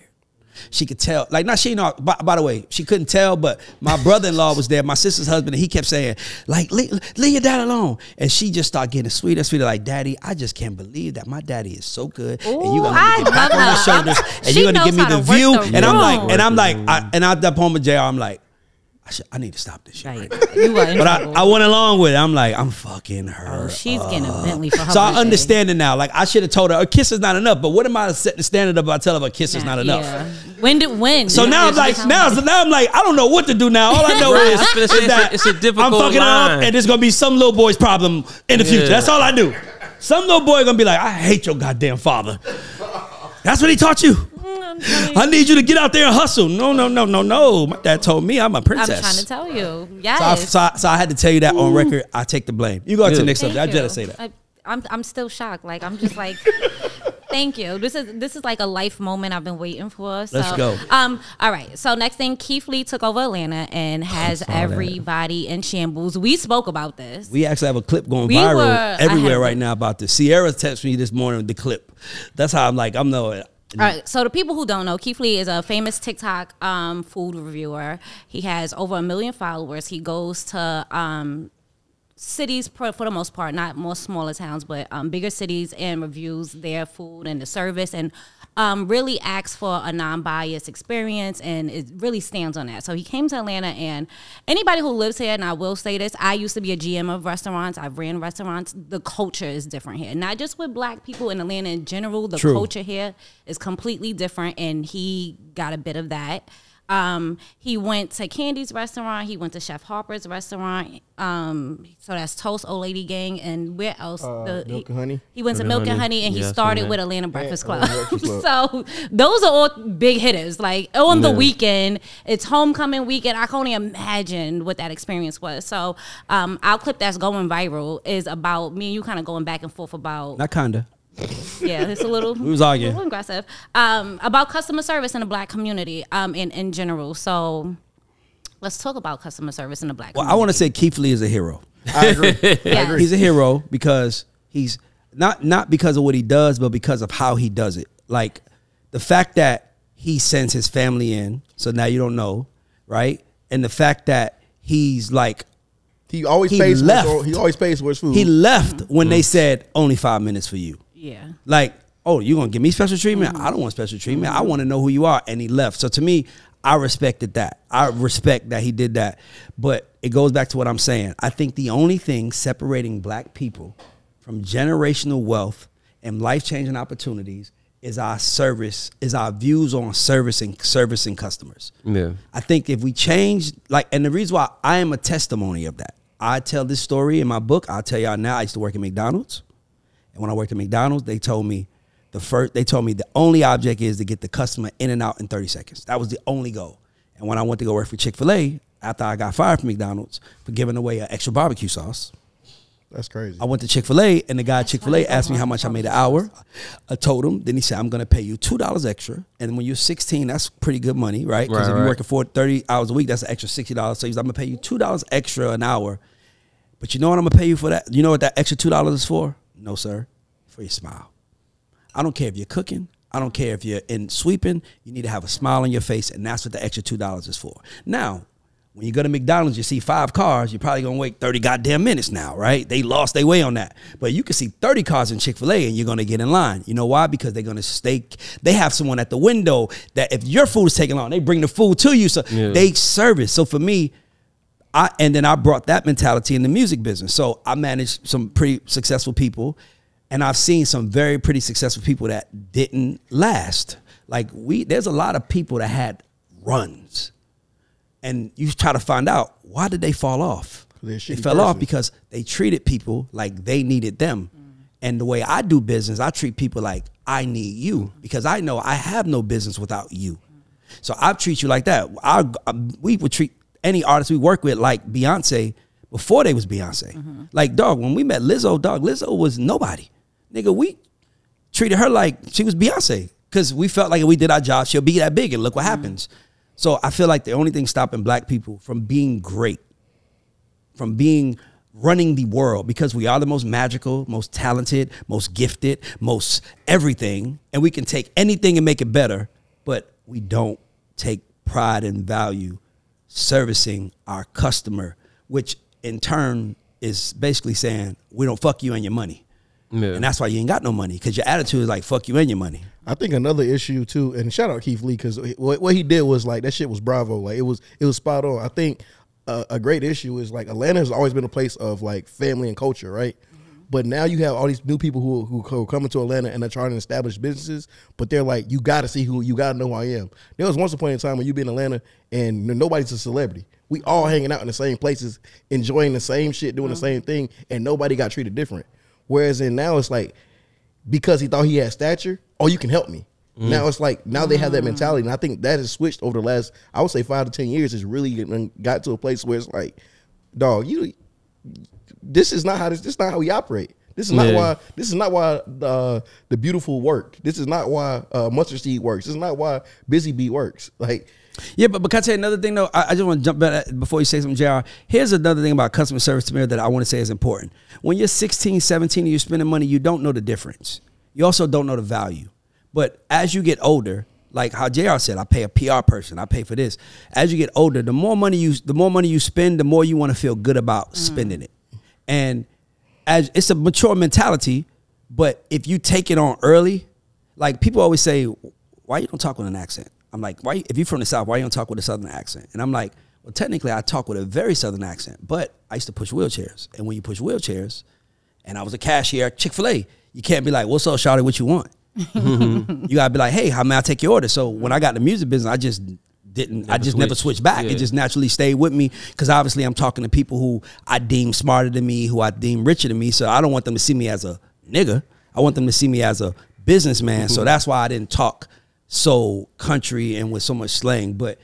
She could tell, like, not she know. By the way, she couldn't tell, but my brother-in-law was there, my sister's husband, and he kept saying, like, leave your dad alone. And she just started getting sweeter and sweeter, like, Daddy, I just can't believe that my daddy is so good. Ooh, and you're gonna get back on your shoulders, and you're gonna give me the view. And I'm like, and at that point with JR, I'm like, I need to stop this shit. Right. But I went along with it. I'm like, I'm fucking her. Oh, she's getting a Bentley for her. So I understand it now. Like, I should have told her a kiss is not enough. But what am I setting the standard up if I tell her a kiss is not enough? Yeah. When? So now I'm like, I don't know what to do now. All I know is that it's a difficult I'm fucking line. up, and there's gonna be some little boy's problem in the future. That's all I do. Some little boy gonna be like, I hate your goddamn father. That's what he taught you. I need you to get out there and hustle. No. My dad told me I'm a princess. I'm trying to tell you. Yes. So I had to tell you that on record. I take the blame. You go to the next subject. I just say that. I'm still shocked. Like, I'm just like, thank you. This is like a life moment I've been waiting for. So, let's go. All right. So next thing, Keith Lee took over Atlanta and has everybody in shambles. We spoke about this. We actually have a clip going viral everywhere right now about this. Sierra texted me this morning with the clip. That's how I'm like, I'm no. All right, so the people who don't know, Keith Lee is a famous TikTok food reviewer. He has over 1 million followers. He goes to cities for the most part, not more smaller towns, but bigger cities, and reviews their food and the service, and really acts for a non-biased experience, and it really stands on that. So he came to Atlanta, and anybody who lives here, and I will say this, I used to be a GM of restaurants. I've ran restaurants. The culture is different here. Not just with black people in Atlanta in general. The culture here is completely different, and he got a bit of that. He went to Candy's restaurant. He went to Chef Harper's restaurant. So that's Toast Old Lady Gang. And where else? Milk and Honey. He went to Milk and Honey, and he started with Atlanta Breakfast Club. So those are all big hitters. Like on the weekend, it's homecoming weekend. I can only imagine what that experience was. So our clip that's going viral is about me and you kind of going back and forth about. Not kinda. Yeah, it's a little, we was arguing. A little aggressive about customer service in the black community in general. So let's talk about customer service in the black community. I want to say Keith Lee is a hero. I agree. Yes. He's a hero because he's not because of what he does, but because of how he does it. Like the fact that he sends his family in, so now you don't know, right? And the fact that he's like, he always pays for his food. He left when they said only 5 minutes for you. Yeah. Like, oh, you're going to give me special treatment? I don't want special treatment. I want to know who you are. And he left. So to me, I respected that. I respect that he did that. But it goes back to what I'm saying. I think the only thing separating black people from generational wealth and life-changing opportunities is our service, is our views on servicing customers. Yeah. I think if we change, and the reason why I am a testimony of that, I tell this story in my book. I'll tell y'all now, I used to work at McDonald's. And when I worked at McDonald's, they told me the only object is to get the customer in and out in 30 seconds. That was the only goal. And when I went to go work for Chick-fil-A, after I got fired from McDonald's for giving away an extra barbecue sauce, That's crazy. I went to Chick-fil-A, and the guy at Chick-fil-A asked me how much I made an hour. I told him. Then he said, I'm going to pay you $2 extra. And when you're 16, that's pretty good money, right? Because if you're working 30 hours a week, that's an extra $60. So he's like, I'm going to pay you $2 extra an hour. But you know what I'm going to pay you for that? You know what that extra $2 is for? No, sir. For your smile. I don't care if you're cooking. I don't care if you're in sweeping. You need to have a smile on your face, and that's what the extra $2 is for. Now, when you go to McDonald's, you see 5 cars, you're probably going to wait 30 goddamn minutes now, right? They lost their way on that. But you can see 30 cars in Chick-fil-A and you're going to get in line. You know why? Because they're going to stay. They have someone at the window that if your food is taking long, they bring the food to you. So they service. So for me, then I brought that mentality in the music business. So I managed some pretty successful people, and I've seen some very pretty successful people that didn't last. Like there's a lot of people that had runs. And you try to find out, why did they fall off? They fell off because they treated people like they needed them. And the way I do business, I treat people like I need you, because I know I have no business without you. So I treat you like that. We would treat any artist we work with like Beyonce before they was Beyonce. Like, dog, when we met Lizzo, Lizzo was nobody. Nigga, we treated her like she was Beyonce because we felt like if we did our job, she'll be that big, and look what happens. So I feel like the only thing stopping black people from being great, from running the world, because we are the most magical, most talented, most gifted, most everything, and we can take anything and make it better, but we don't take pride and value servicing our customer, which in turn is basically saying we don't fuck you and your money. Yeah. And that's why you ain't got no money, because your attitude is like fuck you and your money. I think another issue too, and shout out Keith Lee, because what he did was like, that shit was bravo. Like it was spot on. I think a great issue is like Atlanta has always been a place of like family and culture, right? But now you have all these new people who come into Atlanta and they're trying to establish businesses, but they're like, you got to see who, you got to know who I am. There was once a point in time when you be in Atlanta and nobody's a celebrity. We all hanging out in the same places, enjoying the same shit, doing the same thing, and nobody got treated different. Whereas now it's like, because he thought he had stature, oh, you can help me. Now it's like, now they have that mentality. And I think that has switched over the last, I would say 5 to 10 years. It's really got to a place where it's like, dog, this is not how we operate. This is not why the Beautiful worked. This is not why Mustard Seed works. This is not why Busy Bee works. Like, yeah, but can I tell you another thing though? I just want to jump back before you say something, JR. Here's another thing about customer service to me that I want to say is important. When you're 16, 17 and you're spending money, you don't know the difference. You also don't know the value. But as you get older, like how JR said, I pay a PR person, I pay for this. As you get older, the more money you spend, the more you want to feel good about spending it. And as it's a mature mentality, but if you take it on early, like people always say, why you don't talk with an accent? I'm like, why? If you're from the South, why you don't talk with a Southern accent? And I'm like, well, technically I talk with a very Southern accent, but I used to push wheelchairs. And when you push wheelchairs, and I was a cashier at Chick-fil-A, you can't be like, what's up, shawty, what you want? You gotta be like, hey, how may I take your order? So when I got in the music business, I just never switched back. Yeah. It just naturally stayed with me, because obviously I'm talking to people who I deem smarter than me, who I deem richer than me. So I don't want them to see me as a nigga. I want them to see me as a businessman. So that's why I didn't talk so country and with so much slang. But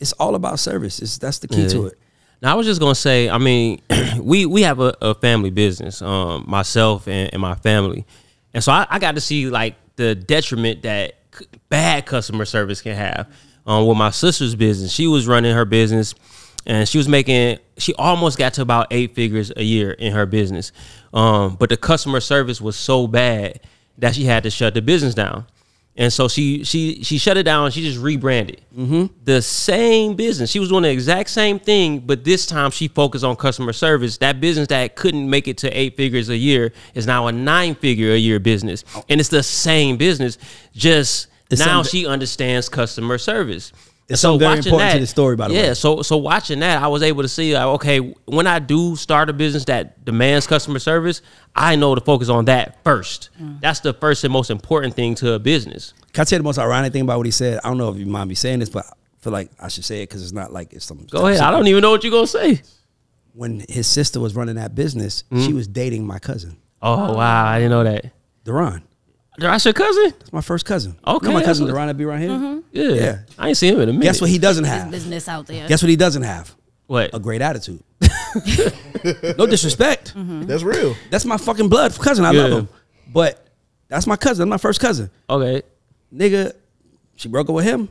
it's all about service. That's the key to it. Now I was just gonna say, I mean, we have a family business, myself and my family, and so I got to see like the detriment that bad customer service can have. With my sister's business, she was running her business, and she almost got to about 8 figures a year in her business, but the customer service was so bad that she had to shut the business down. And so she shut it down. She just rebranded the same business. She was doing the exact same thing, but this time she focused on customer service. That business that couldn't make it to 8 figures a year is now a 9-figure a year business, and it's the same business. Just now she understands customer service. It's so very important to the story, by the way. Yeah, so watching that, I was able to see, like, okay, when I do start a business that demands customer service, I know to focus on that first. That's the first and most important thing to a business. Can I tell you the most ironic thing about what he said? I don't know if you mind me saying this, but I feel like I should say it because it's not like it's something. Go ahead. I don't even know what you're going to say. When his sister was running that business, she was dating my cousin. Oh, wow. I didn't know that. Duran. That's your cousin? That's my first cousin. Okay. You know my cousin Duran that be around here? Yeah. I ain't seen him in a minute. Guess what he doesn't have? Business out there. Guess what he doesn't have? What? A great attitude. No disrespect. That's real. That's my fucking blood cousin. I love him. But that's my cousin. That's my first cousin. Okay. Nigga, she broke up with him.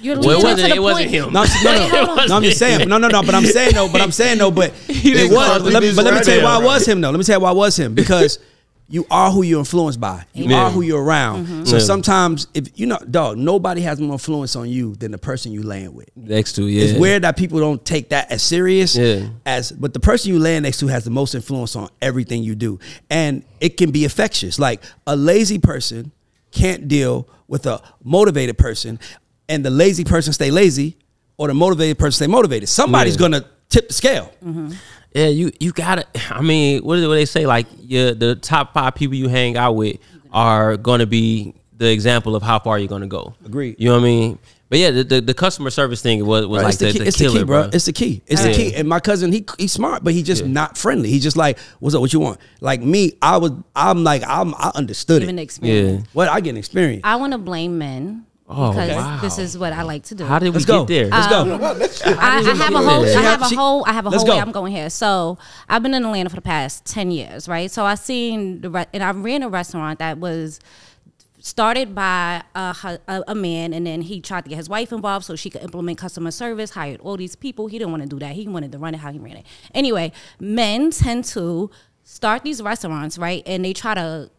You're Well, it wasn't him. No, I'm just saying. No. But I'm saying no. But it was. But let me tell you why it was him though. Let me tell you why it was him, because you are who you're influenced by. You are who you're around. So sometimes, if you know, dog, nobody has more influence on you than the person you laying with. Next to, It's weird that people don't take that as serious but the person you laying next to has the most influence on everything you do. And it can be infectious. Like a lazy person can't deal with a motivated person, and the lazy person stay lazy, or the motivated person stay motivated. Somebody's gonna tip the scale. Yeah, you gotta. I mean, what do they say? Like, the top 5 people you hang out with are gonna be the example of how far you're gonna go. Agreed. You know what I mean? But yeah, the customer service thing was Right. like the killer, it's the key, bro. It's the key. It's the key. And my cousin, he's smart, but he's just not friendly. He's just like, "What's up? What you want?" Like me, I understood Even it. experience. What I get an experience. I want to blame men. Oh, because wow. this is what I like to do. How did we Let's go. get there? Let's go. I have a whole Let's go. way I'm going here. So I've been in Atlanta for the past 10 years, right? So I seen and I ran a restaurant that was started by a man, and then he tried to get his wife involved so she could implement customer service, hired all these people. He didn't want to do that. He wanted to run it how he ran it. Anyway, men tend to start these restaurants, right? And they try to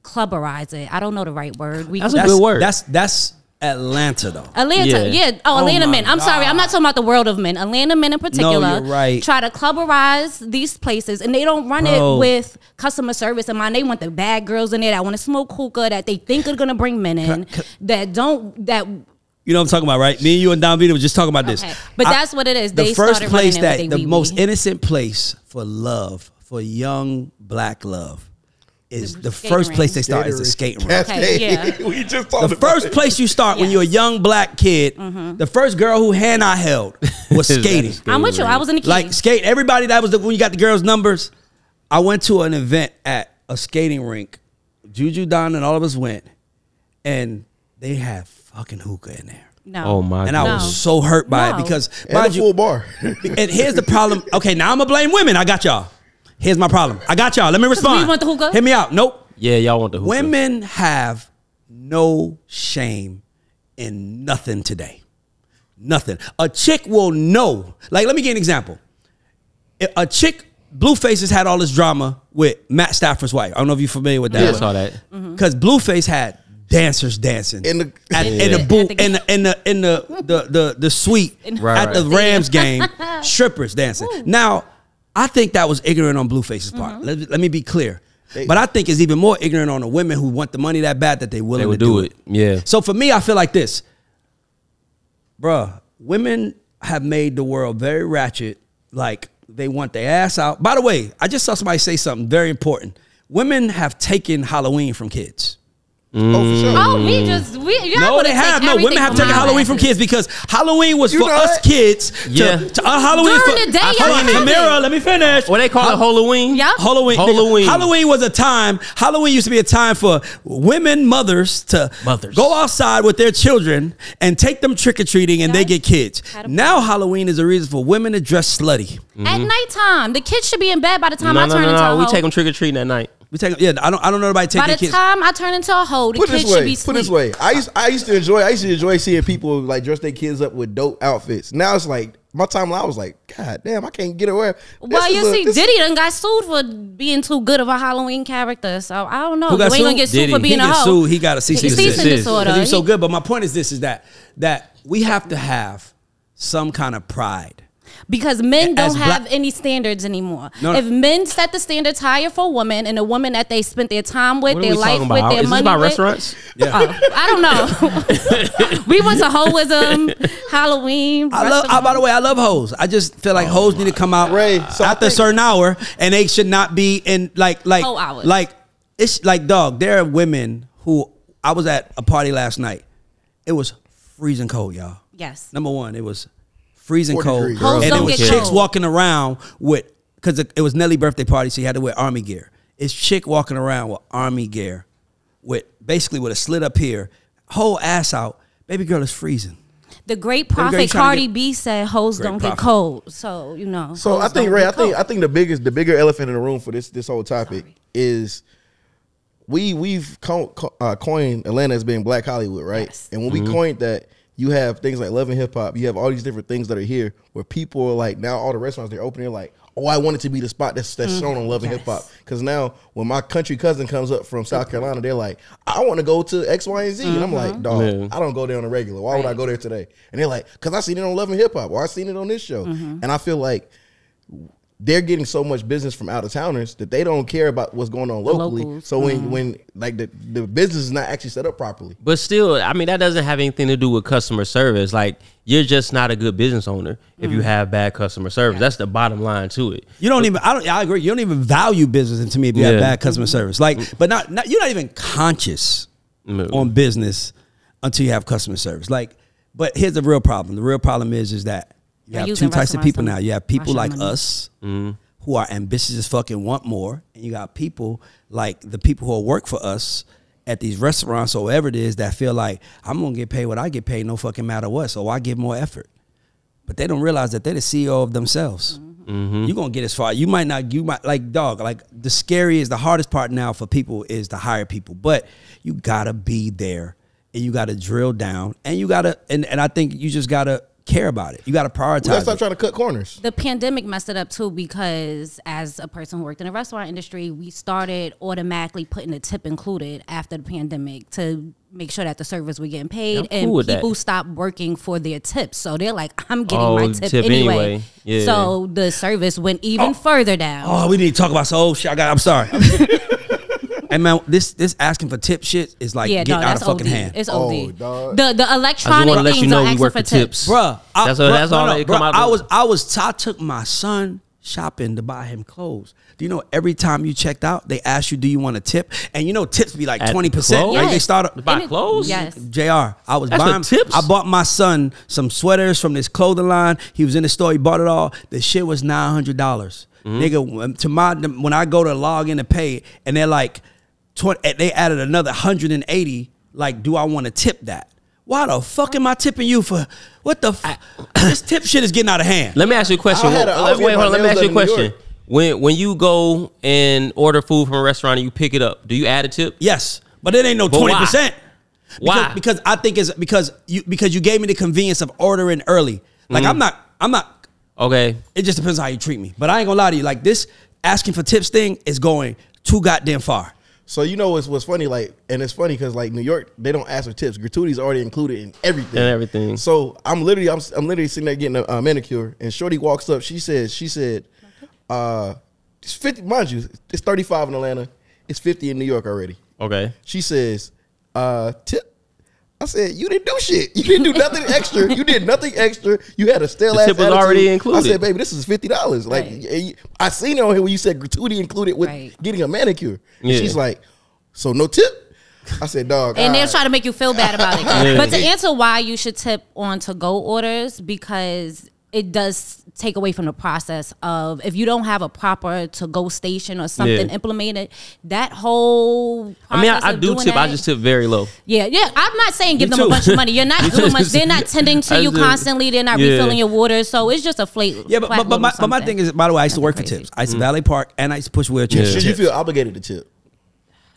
clubberize it. I don't know the right word. That's a good word. That's Atlanta though. Atlanta, yeah. Oh, Atlanta men. I'm God. sorry. I'm not talking about the world of men. Atlanta men in particular. No, you're right. Try to clubberize these places, and they don't run it with customer service in mind. They want the bad girls in there that want to smoke hookah, that they think are going to bring men in, that don't, that... You know what I'm talking about, right? Me and you and Don Vito was just talking about this. But that's what it is. The They first started place running it that, with the they most wee-wee. innocent place for love, for young black love, is the skating first place rink. they start is the skating rink. Okay, yeah. We just talked The about first it. place you start when you're a young black kid, the first girl who hand I held was skating. I'm with you. I was in the key. Like skate. Everybody that was when you got the girls' numbers. I went to an event at a skating rink. Juju, Don, and all of us went, and they had fucking hookah in there. No. Oh my And God. I was so hurt by it because And a mind you, full bar. and here's the problem. Okay, now I'm gonna blame women. I got y'all. Here's my problem. I got y'all. Let me respond. we want the hookah? Hit me out. Nope. Yeah, y'all want the hookah. Women have no shame in nothing today. Nothing. A chick will know. Like, let me give you an example. A chick, Blueface has had all this drama with Matt Stafford's wife. I don't know if you're familiar with that. Yeah, I saw that. Because Blueface had dancers dancing In the- in the booth in the suite Right, at the right. Rams game, strippers dancing. Now, I think that was ignorant on Blueface's part. Let me be clear. But I think it's even more ignorant on the women who want the money that bad that they willing They would to do it. Yeah. So for me, I feel like this. Bruh, women have made the world very ratchet. Like, they want their ass out. By the way, I just saw somebody say something very important. Women have taken Halloween from kids. Oh, for sure. Oh, No, they have. No, women have taken Halloween from kids because Halloween was You for know us what? kids. Yeah. Halloween During for the day, Hold on, y'all have Tamira, it. let me finish. What they call it? Halloween? Yep. Halloween. Halloween. Halloween was a time. Halloween used to be a time for women, mothers to go outside with their children and take them trick or treating, and they get kids. Now Halloween is a reason for women to dress slutty. At nighttime. The kids should be in bed by the time No, I turn into a hoe. We take them trick or treating at night. We take, yeah. I don't know nobody take By their the kids. time I turn into a hoe, the Put it kids this should way. be Put it this asleep. way. I used to enjoy seeing people like dress their kids up with dope outfits. Now it's like my timeline. I was like, God damn, I can't get away. Well, you see, Diddy done got sued for being too good of a Halloween character. So I don't know. Who got You ain't gonna sued? get sued Diddy. for being He a gets hoe. sued. He got a cease and Cease desist. and disorder. Because he's so good. But my point is this: is that we have to have some kind of pride. Because men As don't have any standards anymore. No. If men set the standards higher for women and a woman that they spent their time with, What are their we life talking with, about? their Is this money about with, restaurants? Yeah. I don't know. We went to hoism, Halloween. By the way, I love hoes. I just feel like hoes need to come out Ray, so I after a think- certain hour, and they should not be in Whole hours. like it's like dog. There are women who I was at a party last night. It was freezing cold, y'all. Yes. Number one, it was freezing 40 cold, degrees. Hoes and it don't was get chicks cold. walking around with because it was Nelly's birthday party, so you had to wear army gear. It's chick walking around with army gear, with basically with a slit up here, whole ass out. Baby girl is freezing. The great prophet Cardi B said, "Hoes don't get cold." So So I think Ray, I think the bigger elephant in the room for this whole topic is we've coined Atlanta as being Black Hollywood, right? Yes. And when we coined that, you have things like Love and Hip Hop. You have all these different things that are here where people are like, now all the restaurants they're opening, like, oh, I want it to be the spot that's shown on Love and Hip Hop. Because now when my country cousin comes up from South Carolina, they're like, I want to go to X, Y, and Z. And I'm like, dog, I don't go there on a regular. Why would I go there today? And they're like, because I seen it on Love and Hip Hop, or I seen it on this show. And I feel like they're getting so much business from out of towners that they don't care about what's going on locally. So when like the business is not actually set up properly. But still, I mean, that doesn't have anything to do with customer service. Like, you're just not a good business owner if you have bad customer service. That's the bottom line to it. You don't even. I agree. You don't even value business to me if you have bad customer service. Like, but not you're not even conscious on business until you have customer service. Like, but here's the real problem. The real problem is that you have two types of people now. You have people like us who are ambitious as fuck and want more. And you got people like the people who work for us at these restaurants or whatever it is that feel like, I'm going to get paid what I get paid no fucking matter what. So I give more effort. But they don't realize that they're the CEO of themselves. You're going to get as far. You might like, dog, like the hardest part now for people is to hire people. But you got to be there and you got to drill down and you got to, and I think you just got to care about it. You got to prioritize. Let's stop trying to cut corners. The pandemic messed it up too, because as a person who worked in the restaurant industry, we started automatically putting the tip included after the pandemic to make sure that the servers were getting paid, and people stopped working for their tips. So they're like, I'm getting my tip anyway. Yeah. So the service went even further down. Oh, we need to talk about shit. I'm sorry. And man, this asking for tip shit is like getting out of fucking hand. It's OD. The electronic things are asking for tips. Bruh, that's all they come out of. I took my son shopping to buy him clothes. Do you know every time you checked out, they ask you, do you want a tip? And you know tips be like 20%. Yes. They start to buy clothes? Yes. JR, That's buying tips. I bought my son some sweaters from this clothing line. He was in the store, he bought it all. The shit was $900. Nigga, when I go to log in to pay, and they're like, they added another 180. Like, do I want to tip that? Why the fuck am I tipping you for what the? This tip shit is getting out of hand. Let me ask you a question. Wait, hold on. Let me ask you a question. When you go and order food from a restaurant and you pick it up, do you add a tip? Yes, but it ain't no 20%. Why? Because I think it's because you gave me the convenience of ordering early. Like I'm not. Okay. It just depends how you treat me. But I ain't gonna lie to you. Like, this asking for tips thing is going too goddamn far. So you know what's funny, like, and it's funny because like New York, they don't ask for tips. Gratuity's already included in everything. So I'm literally sitting there getting a manicure, and Shorty walks up. She said, it's 50. Mind you, it's 35 in Atlanta. It's 50 in New York already. Okay. She says, tip. I said, you didn't do shit. You didn't do nothing extra. You did nothing extra. You had a stale ass tip was already included. I said, baby, this is $50. Like, I seen it on here when you said gratuity included with getting a manicure. And she's like, so no tip? I said, dog. And they'll try to make you feel bad about it. But to answer why you should tip on to-go orders, because it does take away from the process of, if you don't have a proper to-go station or something implemented, that whole process, I mean, I do tip. I just tip very low. Yeah. I'm not saying give them a bunch of money. You're not doing much. They're not tending to you constantly. They're not refilling your water. So it's just a flavor. Yeah, but my thing is, by the way, I used to work for tips. I used to valet park, and I used to push wheelchairs. Should you feel obligated to tip?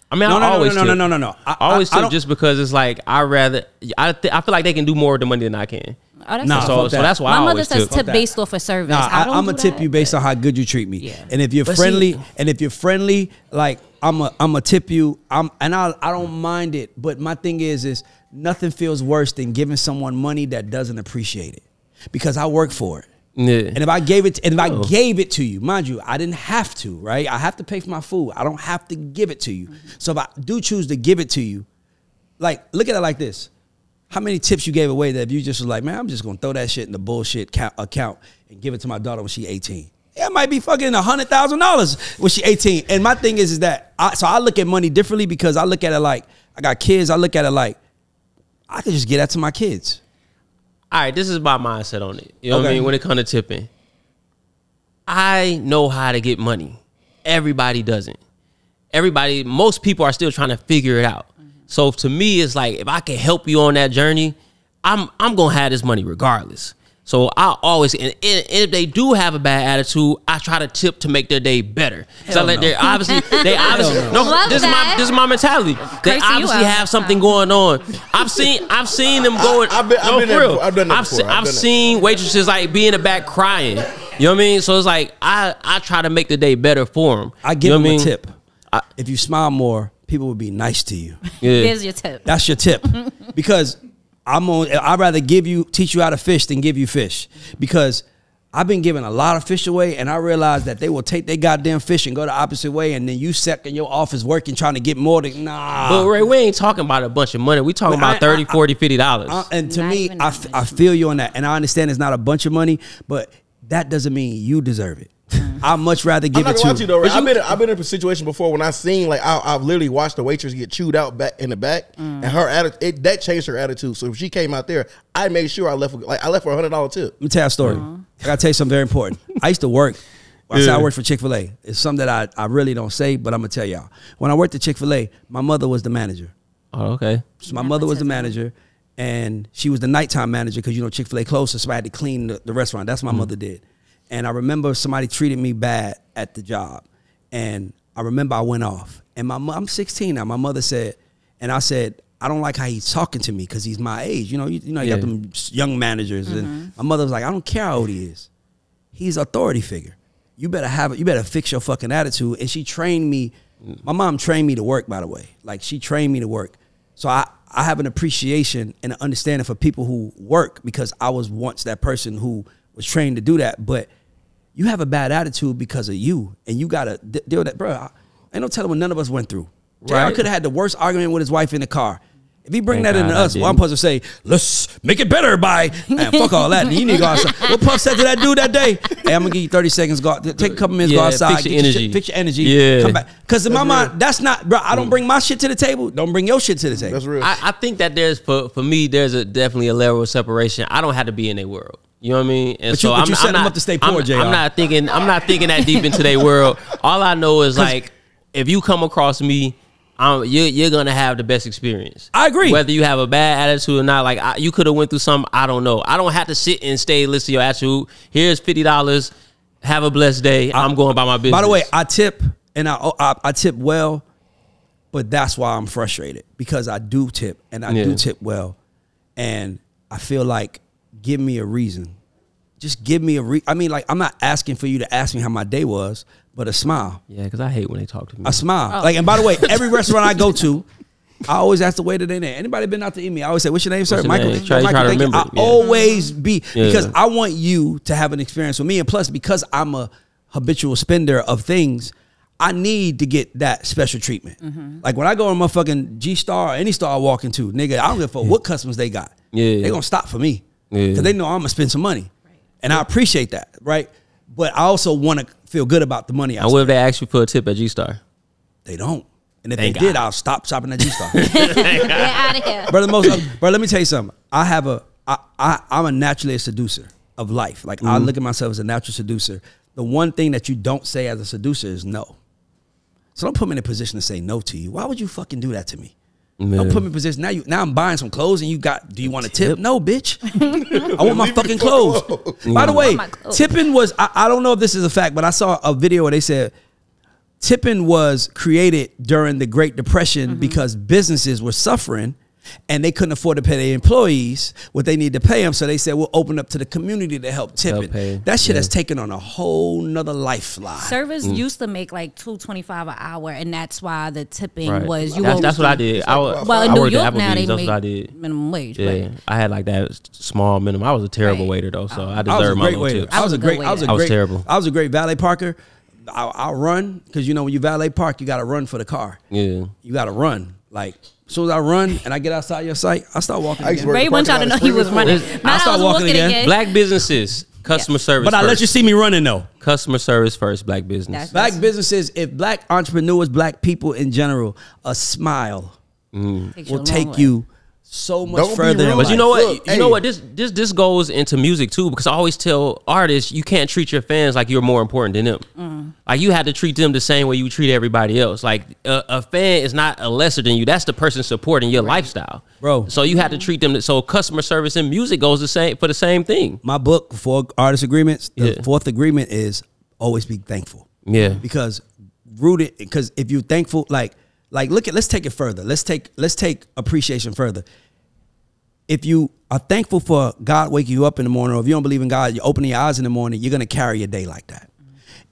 I mean, no. I always tip just because it's like, I feel like they can do more with the money than I can. So that's why my I mother always says tip based off of service. I'm gonna tip you based on how good you treat me. Yeah. And if you're friendly, like I'm a tip you. I don't mind it. But my thing is nothing feels worse than giving someone money that doesn't appreciate it, because I work for it. Yeah. And if I gave it to you, mind you, I didn't have to, right? I have to pay for my food. I don't have to give it to you. So if I do choose to give it to you, like, look at it like this. How many tips you gave away that if you just was like, man, I'm just going to throw that shit in the bullshit account and give it to my daughter when she's 18. It might be fucking $100,000 when she's 18. And my thing is that I look at money differently, because I look at it like, I got kids. I look at it like, I could just get that to my kids. All right, this is my mindset on it. You know what I mean? When it comes to tipping, I know how to get money. Everybody doesn't. Most people are still trying to figure it out. So to me, it's like, if I can help you on that journey, I'm gonna have this money regardless. So I always, and if they do have a bad attitude, I try to tip to make their day better. So like they obviously, this is my mentality. They obviously have something going on. I've seen them going. I've been there. I've done that before. I've seen waitresses like be in the back crying. You know what I mean? So it's like I try to make the day better for them. I give them a tip. If you smile more, people will be nice to you. Yeah. There's your tip. That's your tip. Because I'd rather teach you how to fish than give you fish, because I've been giving a lot of fish away, and I realized that they will take their goddamn fish and go the opposite way, and then you stuck in your office working trying to get more than But Ray, we ain't talking about a bunch of money. We talking about $30, $40, $50. And to me, I feel you on that, and I understand it's not a bunch of money, but that doesn't mean you deserve it. I'd much rather give it to you. Though, I've been in a situation before when I seen like I've literally watched the waitress get chewed out back in the back, and her attitude that changed her attitude. So if she came out there, I made sure I left her $100 tip. Let me tell you a story. I gotta tell you something very important. I used to work. I said I worked for Chick-fil-A. It's something that I really don't say, but I'm gonna tell y'all. When I worked at Chick-fil-A, my mother was the manager. Oh, okay. So my mother was the manager, and she was the nighttime manager because Chick-fil-A closed, so somebody had to clean the restaurant. That's what my mother did. And I remember somebody treated me bad at the job. And I remember I went off. And I'm 16 now. My mother said, and I said, I don't like how he's talking to me because he's my age. You got them young managers. And my mother was like, I don't care how old he is. He's an authority figure. You better fix your fucking attitude. And she trained me. My mom trained me to work, by the way. Like, she trained me to work. So I have an appreciation and an understanding for people who work, because I was once that person who was trained to do that. But you have a bad attitude because of you, and you gotta deal with that, bro. Ain't no telling what none of us went through. Right? I could have had the worst argument with his wife in the car. If he bring that into us, one supposed to say, let's make it better by, man, fuck all that. You need to go outside. What Puff said to that dude that day? Hey, I'm gonna give you 30 seconds. Take a couple minutes, go outside, fix your energy, come back. Because in my mind, that's not, bro. I don't bring my shit to the table. Don't bring your shit to the table. That's real. I think that there's for me, there's definitely a level of separation. I don't have to be in their world. You know what I mean? And but you set them up to stay poor, JR. I'm not thinking that deep into their world. All I know is like, if you come across me, you're gonna have the best experience. I agree. Whether you have a bad attitude or not, like you could have went through something. I don't know. I don't have to sit and listen to your attitude. Here's $50. Have a blessed day. I'm going about my business. By the way, I tip, and I tip well, but that's why I'm frustrated, because I do tip, and I do tip well, and I feel like, give me a reason. Just give me a reason. I mean, like, I'm not asking for you to ask me how my day was, but a smile. Yeah, because I hate when they talk to me. A smile. Like, and by the way, every restaurant I go to, I always ask the waiter their name. Anybody been out to eat me? I always say, what's your name, sir? Michael. Try to remember. I always be, because I want you to have an experience with me. And plus, because I'm a habitual spender of things, I need to get that special treatment. Like, when I go on motherfucking G-Star or any store I walk into, nigga, I don't give a fuck what customers they got. They gonna stop for me. Because they know I'm gonna spend some money, and I appreciate that, right? But I also want to feel good about the money. And what if they ask you for a tip at G-Star? They don't, and if they did, I'll stop shopping at G-Star. Get out of here, bro. Let me tell you something. I'm a naturally a seducer of life. Like, I look at myself as a natural seducer. The one thing that you don't say as a seducer is no. So don't put me in a position to say no to you. Why would you fucking do that to me? Don't put me in a position. Now I'm buying some clothes, and do you want a tip? No, bitch. I want my fucking clothes. By the way, tipping was, I don't know if this is a fact, but I saw a video where they said tipping was created during the Great Depression because businesses were suffering and they couldn't afford to pay their employees what they need to pay them. So they said, we'll open up to the community to help tipping. That shit has taken on a whole nother lifeline. Service used to make like $2.25 an hour, and that's why the tipping was. That's what I did. In New York now they that's make what I did. minimum wage. Yeah, I had like that small minimum. I was a terrible waiter though, so I deserved my little tips. I was terrible. I was a great valet parker. I'll run, because when you valet park, you got to run for the car. Yeah, you got to run. Like, as soon as I run and I get outside your site, I start walking again. Ray wants y'all to know he was running. I start walking again. Black businesses, customer service But I let you see me running, though. Customer service first, black business. Black businesses, if black entrepreneurs, black people in general, a smile will take you so much further. But you know what? You know what? This goes into music too, because I always tell artists you can't treat your fans like you're more important than them. Like you had to treat them the same way you treat everybody else. Like a fan is not a lesser than you. That's the person supporting your lifestyle, bro. So you had to treat them. So customer service in music goes the same for the same thing. My book, 4 Artist Agreements. The fourth agreement is always be thankful. Yeah, because if you're thankful, let's take it further. Let's take appreciation further. If you are thankful for God waking you up in the morning, or if you don't believe in God, you're opening your eyes in the morning, you're going to carry your day like that.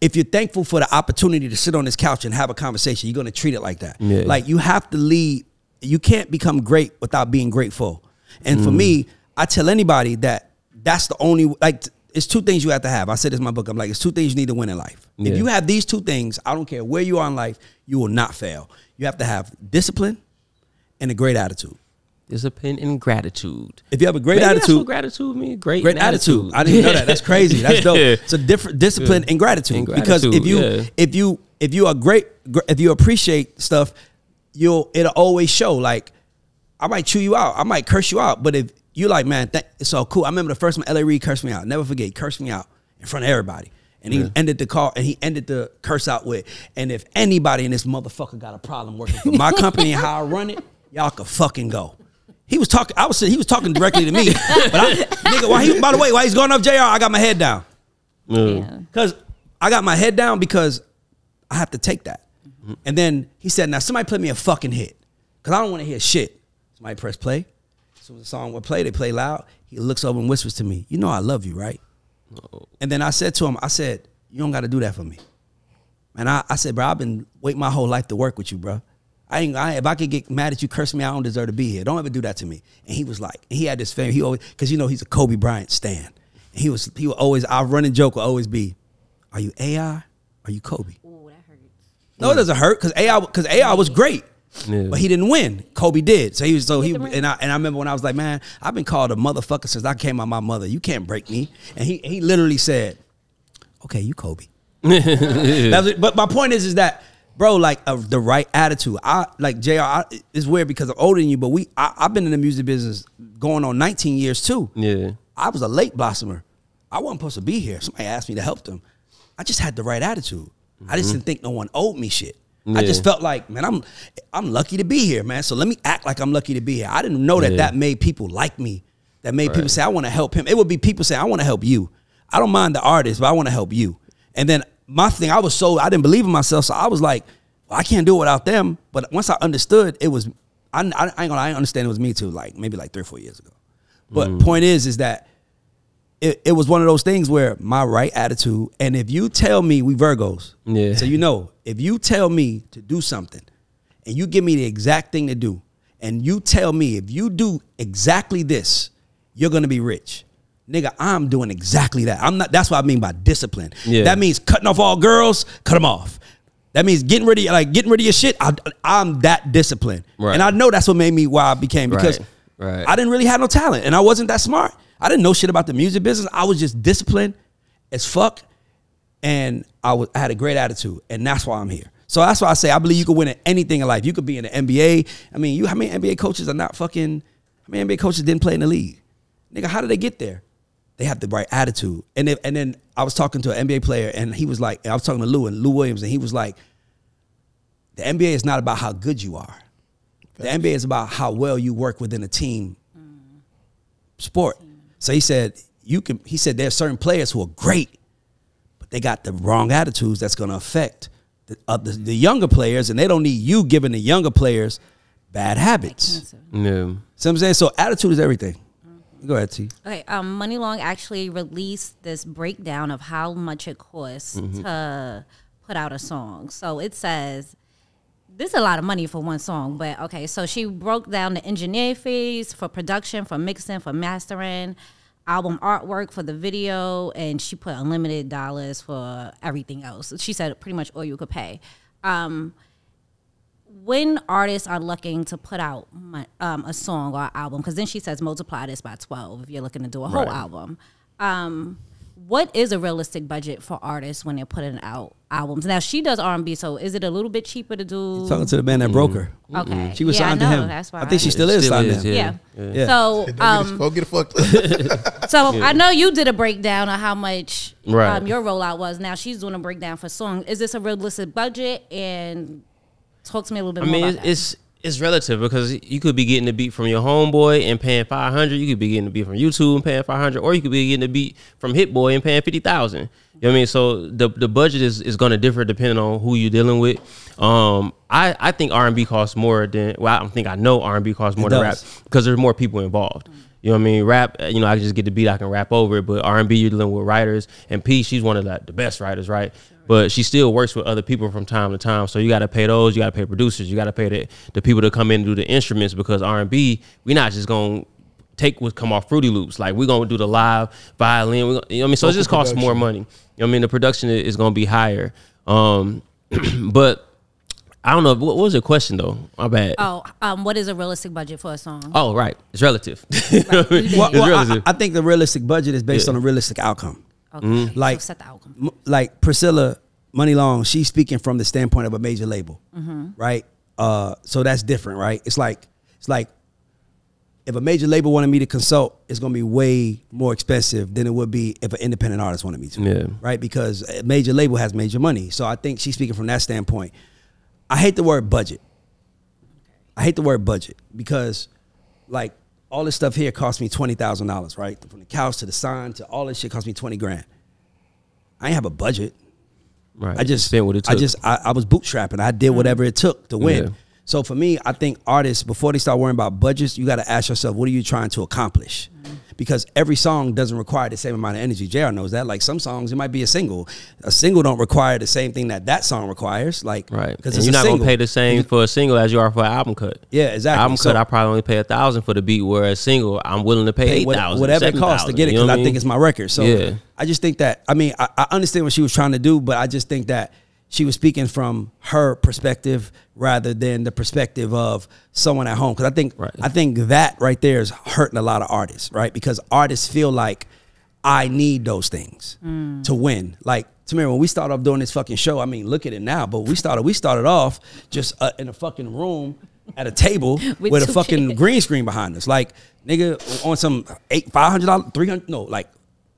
If you're thankful for the opportunity to sit on this couch and have a conversation, you're going to treat it like that. Yeah. Like you have to lead. You can't become great without being grateful. And for me, I tell anybody that's the only, it's 2 things you have to have. I said this in my book. I'm like, it's 2 things you need to win in life. Yeah. If you have these 2 things, I don't care where you are in life, you will not fail. You have to have discipline and a great attitude. Discipline and gratitude. If you have a great attitude, that's what gratitude means. Great attitude. I didn't know that. That's crazy. That's dope. It's a different discipline and gratitude. Because if you appreciate stuff, it'll always show. Like I might chew you out, I might curse you out, but if you like, man, it's so cool. I remember the first time L.A. Reid cursed me out. Never forget, he cursed me out in front of everybody. And he ended the call, and he ended the curse out with, and if anybody in this motherfucker got a problem working for my company and how I run it, y'all could fucking go. He was talking. He was talking directly to me. But nigga, by the way, while he's going up JR, I got my head down. Because I got my head down because I have to take that. And then he said, "Now somebody play me a fucking hit, because I don't want to hear shit." Somebody press play. So the song would play. They play loud. He looks over and whispers to me, "You know I love you, right?" And then I said to him, "You don't got to do that for me." And I said, "Bro, I've been waiting my whole life to work with you, bro. If I could get mad at you, curse me, I don't deserve to be here. Don't ever do that to me." And he was like, he had this fame. He always, because he's a Kobe Bryant stan. And he would always, our running joke would always be, "Are you AI? Are you Kobe?" Ooh, that hurts. No, it doesn't hurt, because AI was great. Yeah. But he didn't win. Kobe did. And I remember when I was like, man, I've been called a motherfucker since I came out my mother. You can't break me. And he literally said, "Okay, you Kobe." But my point is that, bro, the right attitude. It's weird because I'm older than you, but I've been in the music business going on 19 years too. Yeah. I was a late blossomer. I wasn't supposed to be here. Somebody asked me to help them. I just had the right attitude. I just didn't think no one owed me shit. Yeah. I just felt like, man, I'm lucky to be here, man. So let me act like I'm lucky to be here. I didn't know that made people like me. That made people say, I want to help him. It would be people say, I want to help you. I don't mind the artist, but I want to help you. And then my thing, I didn't believe in myself. So I was like, well, I can't do it without them. But once I understood, I ain't gonna lie, I understand it was me too, maybe 3 or 4 years ago. But point is that it was one of those things where my right attitude, and if you tell me, we Virgos, so if you tell me to do something and you give me the exact thing to do, and you tell me if you do exactly this, you're gonna be rich. Nigga, I'm doing exactly that. That's what I mean by discipline. Yeah. That means cutting off all girls, cut them off. That means getting rid of your shit. I'm that disciplined. Right. And I know that's what made me why I became, because I didn't really have no talent and I wasn't that smart. I didn't know shit about the music business. I was just disciplined as fuck, and I had a great attitude, and that's why I'm here. So that's why I say I believe you could win at anything in life. You could be in the NBA. I mean, how many NBA coaches are not fucking? How many NBA coaches didn't play in the league? Nigga, how did they get there? They have the right attitude. And then I was talking to an NBA player, and he was like, I was talking to Lou Williams, and he was like, the NBA is not about how good you are. The NBA is about how well you work within a team sport. So he said there are certain players who are great, but they got the wrong attitudes that's going to affect the younger players, and they don't need you giving the younger players bad habits. No. See what I'm saying? So attitude is everything. Go ahead, T. Okay, Money Long actually released this breakdown of how much it costs to put out a song. So it says, this is a lot of money for one song, but okay, so she broke down the engineer fees for production, for mixing, for mastering, album artwork, for the video, and she put unlimited dollars for everything else. She said pretty much all you could pay. When artists are looking to put out a song or album, because then she says multiply this by 12 if you're looking to do a whole album. What is a realistic budget for artists when they're putting out albums? Now she does R&B, so is it a little bit cheaper to do? Talking to the band that broke her. Okay, She was signed to him. That's why I think she still is signed to him. Yeah. So Go get it fucked up. So I know you did a breakdown of how much Right. your rollout was. Now she's doing a breakdown for song. Is this a realistic budget? And talk to me a little bit more about that. It's relative because you could be getting the beat from your homeboy and paying $500. You could be getting the beat from YouTube and paying $500, or you could be getting the beat from Hit Boy and paying $50,000. You know what I mean? So the budget is going to differ depending on who you're dealing with. I think R&B costs more than I know R&B costs more than rap because there's more people involved. You know what I mean? Rap, I can just get the beat, I can rap over it. But R&B, you're dealing with writers. And P, she's one of the best writers, right? But she still works with other people from time to time. So you got to pay those. You got to pay producers. You got to pay the people to come in and do the instruments, because R&B, we're not just going to take what come off Fruity Loops. Like, we're going to do the live violin. You know what I mean? So it just costs more money. You know what I mean? The production is going to be higher. But I don't know. What was your question, though? My bad. What is a realistic budget for a song? Oh, right. It's relative. Right. Well, relative. I think the realistic budget is based on a realistic outcome. Okay. Like, so set the outcome. Like Priscilla Money Long, she's speaking from the standpoint of a major label, right? So that's different, right? It's like if a major label wanted me to consult, it's gonna be way more expensive than it would be if an independent artist wanted me to, right? Because a major label has major money. So I think she's speaking from that standpoint. I hate the word budget. I hate the word budget because, like, all this stuff here cost me $20,000, right? From the couch to the sign to all this shit cost me 20 grand. I ain't have a budget. Right. I just spent what it took. I was bootstrapping. I did whatever it took to win. Yeah. So for me, I think artists, before they start worrying about budgets, you got to ask yourself, what are you trying to accomplish? Because every song doesn't require the same amount of energy. JR knows that. Like, some songs, it might be a single. A single don't require the same thing that song requires. Like, right. Because you're not going to pay the same for a single as you are for an album cut. Yeah, exactly. Album cut, I probably only pay $1,000 for the beat, whereas single, I'm willing to pay $8,000, whatever it costs to get it, because I think it's my record. So yeah. I just think that, I understand what she was trying to do, but I just think that she was speaking from her perspective rather than the perspective of someone at home. Because I think that right there is hurting a lot of artists, right? Because artists feel like, I need those things to win. Like, Tamira, when we started off doing this fucking show, look at it now, but we started off just in a fucking room at a table with a fucking green screen behind us. Like, nigga, on some $500, $300, no, like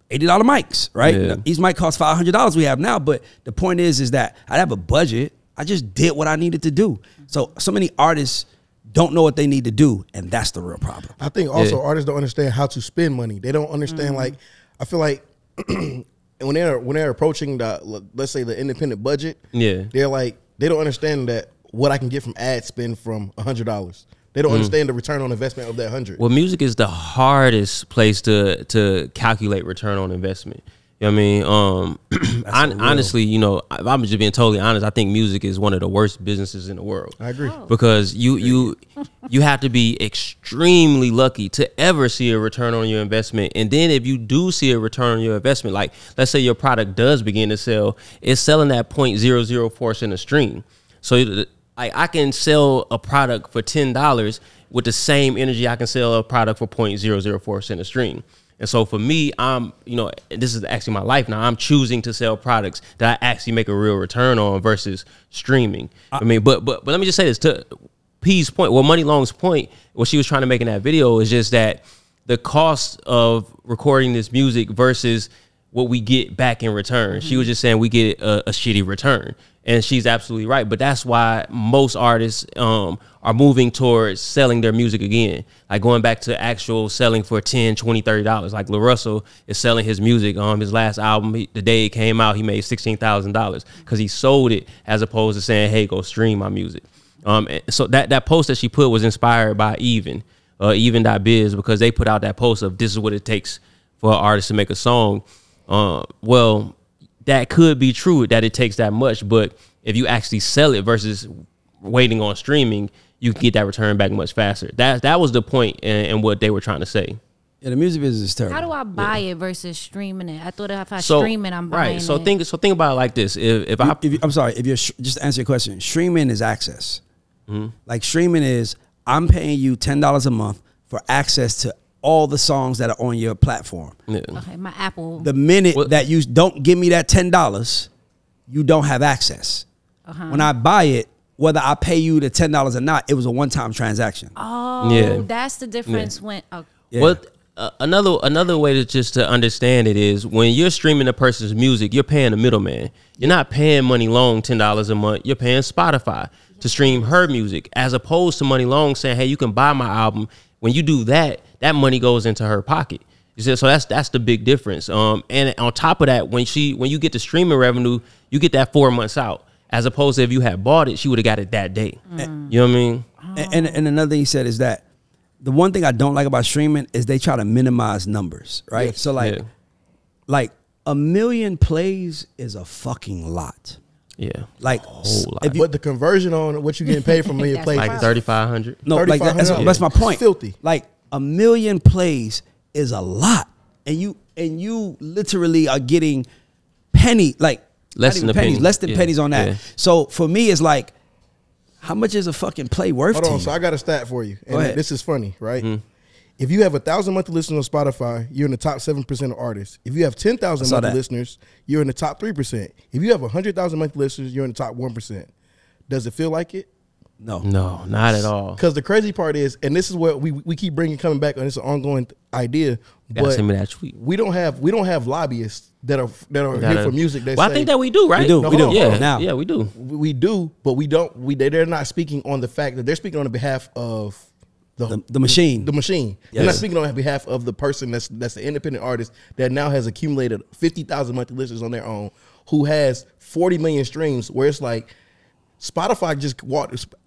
$80 mics, right? Yeah. These might cost $500 we have now, but the point is that I have a budget. I just did what I needed to do. So many artists don't know what they need to do, and that's the real problem. I think also artists don't understand how to spend money. They don't understand, like, I feel like when they're approaching let's say the independent budget, they're like, they don't understand that what I can get from ad spend from $100. They don't understand the return on investment of that 100. Well, music is the hardest place to calculate return on investment. You know what I mean? Honestly, if I'm just being totally honest, I think music is one of the worst businesses in the world. I agree. Because you have to be extremely lucky to ever see a return on your investment. And then if you do see a return on your investment, like, let's say your product does begin to sell, it's selling at 0.004 cent a stream. So I can sell a product for $10 with the same energy I can sell a product for 0.004 cent a stream. And so for me, this is actually my life now. I'm choosing to sell products that I actually make a real return on versus streaming. But let me just say this to P's point. Well, Money Long's point, what she was trying to make in that video is just that the cost of recording this music versus what we get back in return. She was just saying we get a shitty return. And she's absolutely right. But that's why most artists are moving towards selling their music again. Like, going back to actual selling for $10, $20, $30. Like, Lil Russell is selling his music. His last album, the day it came out, he made $16,000 because he sold it as opposed to saying, hey, go stream my music. So that post that she put was inspired by even.biz, because they put out that post of this is what it takes for an artist to make a song. Well, that could be true that it takes that much, but if you actually sell it versus waiting on streaming, you can get that return back much faster. That was the point and what they were trying to say. Yeah, the music business is terrible. How do I buy it versus streaming it? I thought if I stream it, I'm buying it. So think about it like this. I'm sorry, if you're just to answer your question, streaming is access. Like, streaming is, I'm paying you $10 a month for access to all the songs that are on your platform. Yeah. Okay, my Apple. The minute that you don't give me that $10, you don't have access. When I buy it, whether I pay you the $10 or not, it was a one-time transaction. Oh, Yeah. that's the difference when. Yeah. Well, another way to understand it is when you're streaming a person's music, you're paying a middleman. You're not paying Money Long $10 a month. You're paying Spotify to stream her music, as opposed to Money Long saying, "Hey, you can buy my album." When you do that, that money goes into her pocket. You see, so that's the big difference. And on top of that, when you get the streaming revenue, you get that 4 months out, as opposed to if you had bought it, she would have got it that day. You know what I mean? And another thing he said is that the one thing I don't like about streaming is they try to minimize numbers, right? Yes. So like 1 million plays is a fucking lot. Yeah, Like whole lot. if you, But the conversion on what you getting paid from million That's plays, right. Like 3,500. no, like $3,500. that's my point. It's filthy. Like 1 million plays is a lot, and you literally are getting Less not than even a pennies, penny. less than Yeah. pennies on that. Yeah. So for me, it's like, how much is a fucking play worth Hold to on, you? so I got a stat for you, Go and ahead. this is funny, right? Mm-hmm. If you have 1,000 monthly listeners on Spotify, you're in the top 7% of artists. If you have 10,000 I saw monthly that. listeners, you're in the top 3%. If you have 100,000 monthly listeners, you're in the top 1%. Does it feel like it? No. No, not at all. Because the crazy part is, and this is what we keep coming back on, this ongoing idea. Gotta But send me that tweet. we don't have lobbyists that are here for music. That Well, say, I think that we do, right? We do. No, We do. hold on. Yeah, Now. yeah, we do. we do, but we don't. They're not speaking on the fact that they're speaking on behalf of The machine. The machine. They're not Yes. speaking on behalf of the person that's the independent artist that now has accumulated 50,000 monthly listeners on their own, who has 40 million streams. Where it's like Spotify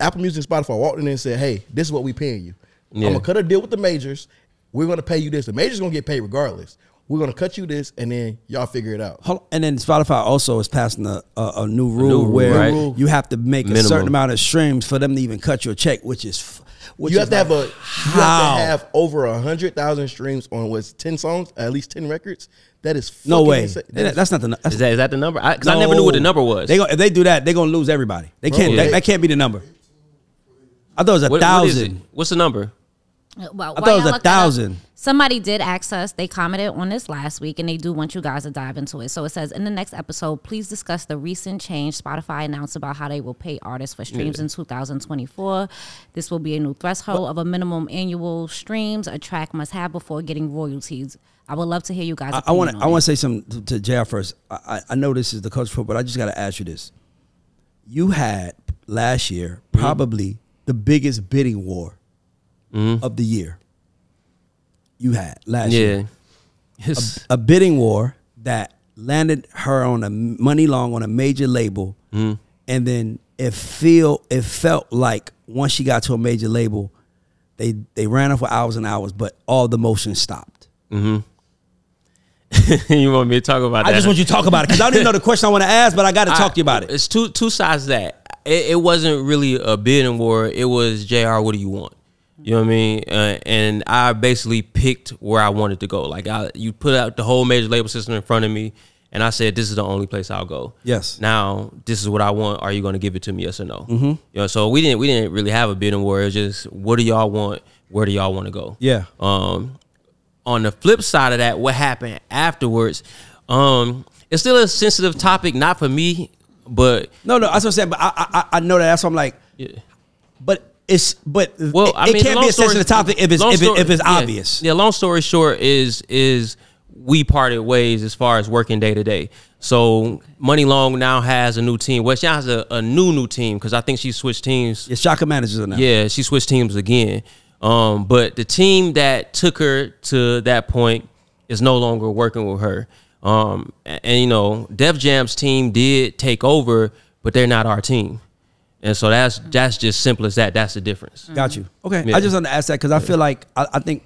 Apple Music, and Spotify walked in and said, "Hey, this is what we paying you. Yeah. I'm gonna cut a deal with the majors. We're gonna pay you this. The majors gonna get paid regardless. We're gonna cut you this, and then y'all figure it out." Hold on. And then Spotify also is passing a new rule rule, where right? you have to make a Minimum. certain amount of streams for them to even cut you a check, which is You have to have how? over 100,000 streams on what's 10 songs, at least 10 records. That is No fucking way. insane. That's not the. That's, Is that the number? Because I never knew what the number was. If they do that, they're gonna lose everybody. They can't. yeah. That can't be the number. I thought it was What is it? 1,000. What's the number? Well, I while thought it was y'all look that up, 1,000. Somebody did ask us. They commented on this last week, and they do want you guys to dive into it. So it says, in the next episode, please discuss the recent change Spotify announced about how they will pay artists for streams in 2024. This will be a new threshold of a minimum annual streams a track must have before getting royalties. I would love to hear you guys. I want to say something to JR first. I know this is the coach for, but I just got to ask you this. You had last year probably the biggest bidding war of the year. You had last year. Yes. A bidding war that landed her on a Money Long on a major label, and then it felt like once she got to a major label, they ran her for hours and hours, but all the motion stopped. You want me to talk about that? I just want you to talk about it because I don't even know the question I want to ask, but I got to talk to you about it. It's two sides of that. It wasn't really a bidding war. It was, JR, what do you want? You know what I mean? And I basically picked where I wanted to go. Like you put out the whole major label system in front of me, and I said, this is the only place I'll go. Yes. Now, this is what I want. Are you going to give it to me, yes or no? You know, so we didn't really have a bidding war. It was just, what do y'all want? Where do y'all want to go? Yeah. On the flip side of that, what happened afterwards, it's still a sensitive topic, not for me, but No, that's what I'm saying. But I know that. That's what I'm like. yeah. But Well, I it mean, can't long be a story- sensitive topic if it's long story- if it's yeah. obvious. Yeah, long story short is we parted ways as far as working day to day. So Money Long now has a new team. Well, she has a new team because I think she switched teams. Your Shaka managers are now. Yeah, she switched teams again. But the team that took her to that point is no longer working with her. And you know, Def Jam's team did take over, but they're not our team. And so that's just simple as that. That's the difference. Got you. Okay. Yeah. I just want to ask that because I feel like I think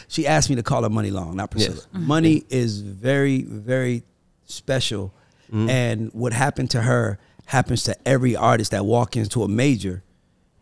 she asked me to call her Money Long, not Priscilla. Yes. Money is very, very special. And what happened to her happens to every artist that walk into a major.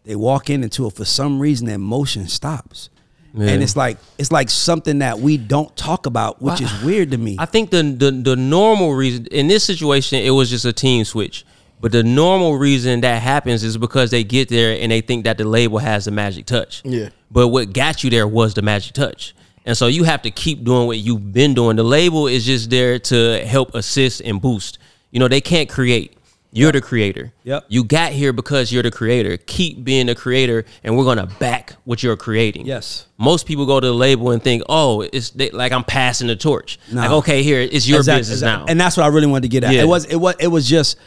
They walk into it for some reason, their motion stops. Yeah. And it's like something that we don't talk about, which is weird to me. I think the normal reason in this situation, it was just a team switch. But the normal reason that happens is because they get there and they think that the label has the magic touch. Yeah. But what got you there was the magic touch. And so you have to keep doing what you've been doing. The label is just there to help assist and boost. You know, they can't create. You're the creator. Yep. You got here because you're the creator. Keep being the creator, and we're gonna back what you're creating. Yes. Most people go to the label and think, oh, like I'm passing the torch. No. Like, okay, here, it's your business now. And that's what I really wanted to get at. Yeah. It was just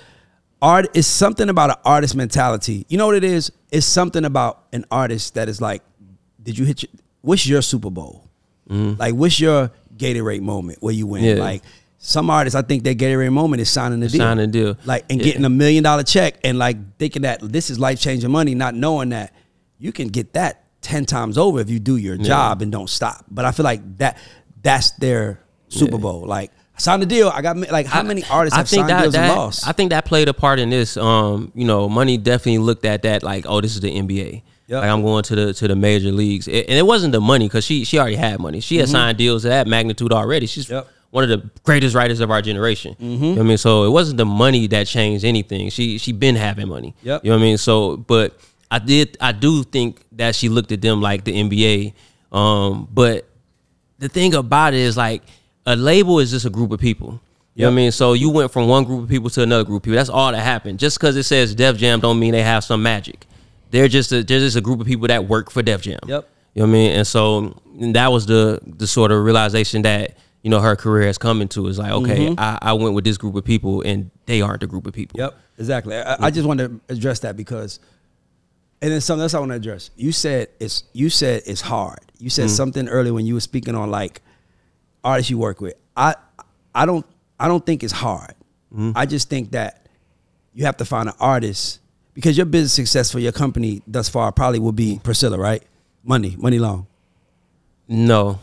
art. It's something about an artist mentality. You know what it is? It's something about an artist that is like, did you hit what's your Super Bowl? Like, what's your Gatorade moment where you win? Yeah. Like, some artists, I think their Gatorade moment is signing the deal. Signing a deal. Like, and getting $1 million check and like thinking that this is life-changing money, not knowing that you can get that 10 times over if you do your job and don't stop. But I feel like that's their Super Bowl. Like, I signed the deal. I got, like, how many artists have signed deals and lost? I think that played a part in this. You know, money definitely looked at that like, oh, this is the NBA. Yep. Like, I'm going to the major leagues. And it wasn't the money, because she already had money. She had signed deals of that magnitude already. She's one of the greatest writers of our generation. You know what I mean? So it wasn't the money that changed anything. She been having money. Yep. You know what I mean? So, but I do think that she looked at them like the NBA. But the thing about it is, like, a label is just a group of people. You know what I mean? So you went from one group of people to another group of people. That's all that happened. Just because it says Def Jam don't mean they have some magic. They're just a group of people that work for Def Jam. Yep. You know what I mean? And so that was the sort of realization that, you know, her career has come into, is like, okay, I went with this group of people and they aren't the group of people. Yep, exactly. I just wanted to address that because, and then something else I want to address. You said it's hard. You said something earlier when you were speaking on like artists you work with. I don't think it's hard. I just think that you have to find an artist, because your business success for your company thus far probably will be Priscilla, right? Money Long. No.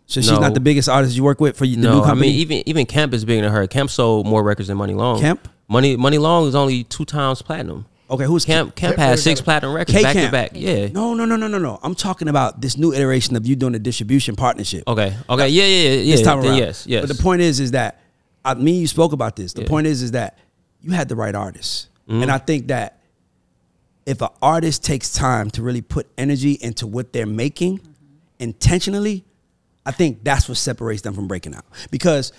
So she's not the biggest artist you work with for the new company? I mean, even Kemp is bigger than her. Kemp sold more records than Money Long. Kemp? Money Long is only 2 times platinum. Okay, who's Kemp? Kemp has 6 platinum records back to back. Yeah. No. I'm talking about this new iteration of you doing a distribution partnership. Okay. Yeah. This time around. Yes. But the point is that, me and you spoke about this. The point is that you had the right artists. And I think that if an artist takes time to really put energy into what they're making intentionally, I think that's what separates them from breaking out. Because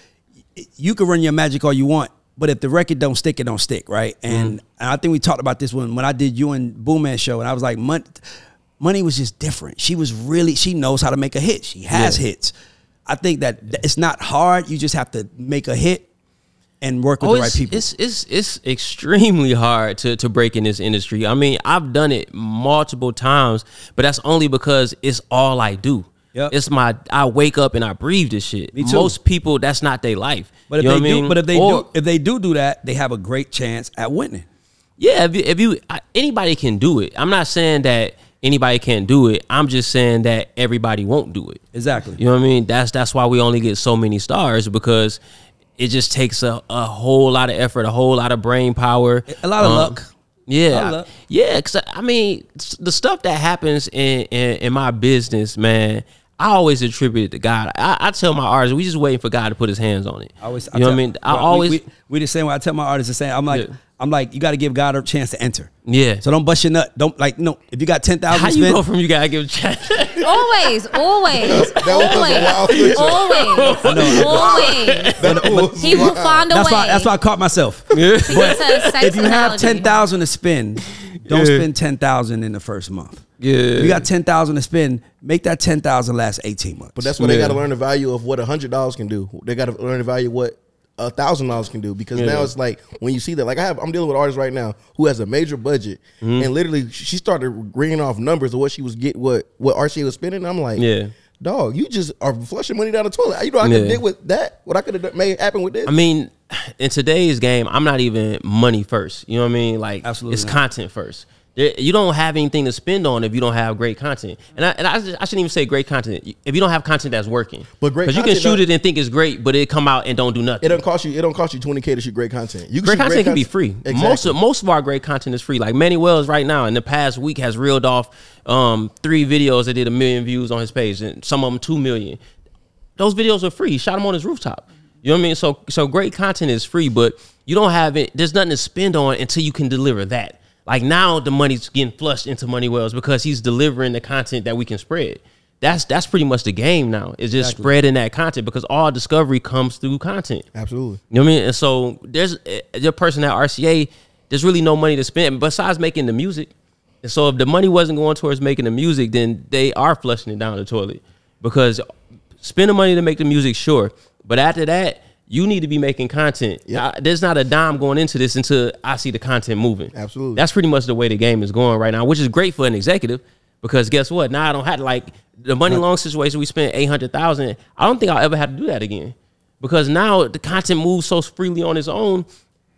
you can run your magic all you want, but if the record don't stick, it don't stick, right? And I think we talked about this when I did you and Boom Man show, and I was like, Money was just different. She knows how to make a hit. She has hits. I think that it's not hard. You just have to make a hit and work with the right people. It's extremely hard to break in this industry. I mean, I've done it multiple times, but that's only because it's all I do. Yep. I wake up and I breathe this shit. Me too. Most people, that's not their life. But if they do that, they have a great chance at winning. Yeah, anybody can do it. I'm not saying that anybody can't do it. I'm just saying that everybody won't do it. Exactly. You know what I mean? That's why we only get so many stars, because it just takes a whole lot of effort, a whole lot of brain power, a lot of luck. Yeah, because I mean, the stuff that happens in my business, man, I always attribute it to God. I tell my artists, we just waiting for God to put His hands on it. You know what I mean? I always we the same way. I tell my artists the same. I'm like, you got to give God a chance to enter. Yeah. So don't bust your nut. Don't if you got 10,000. How you go from you gotta give a chance? Always. He will find a way. That's why I caught myself. Yeah. If you have 10,000 to spend, don't spend 10,000 in the first month. Yeah. If you got 10,000 to spend, make that 10,000 last 18 months. But that's why they got to learn the value of what $100 can do. They got to learn the value of what $1,000 can do, because now it's like when you see that, like I'm dealing with artists right now who has a major budget, and literally she started ringing off numbers of what she was what RCA was spending. I'm like, dog, you just are flushing money down the toilet. You know, I could did with that. What I could have made happen with this. I mean, in today's game, I'm not even money first. You know what I mean? Like, absolutely, it's content first. You don't have anything to spend on if you don't have great content. And I shouldn't even say great content. If you don't have content that's working. But great, because you can shoot it and think it's great, but it come out and don't do nothing. It don't cost you $20K to shoot great content. Great content can be free. Exactly. Most of our great content is free. Like Manny Wells right now in the past week has reeled off 3 videos that did 1 million views on his page, and some of them 2 million. Those videos are free. He shot them on his rooftop. You know what I mean? So great content is free, but you don't have it. There's nothing to spend on until you can deliver that. Like now the money's getting flushed into Money Wells because he's delivering the content that we can spread. That's pretty much the game now. It's just spreading that content because all discovery comes through content. Absolutely. You know what I mean? And so there's the person at RCA, there's really no money to spend besides making the music. And so if the money wasn't going towards making the music, then they are flushing it down the toilet because spend the money to make the music, sure. But after that, you need to be making content. Yep. There's not a dime going into this until I see the content moving. Absolutely. That's pretty much the way the game is going right now, which is great for an executive because guess what? Now I don't have to like the Money Long situation. We spent $800,000. I don't think I'll ever have to do that again because now the content moves so freely on its own.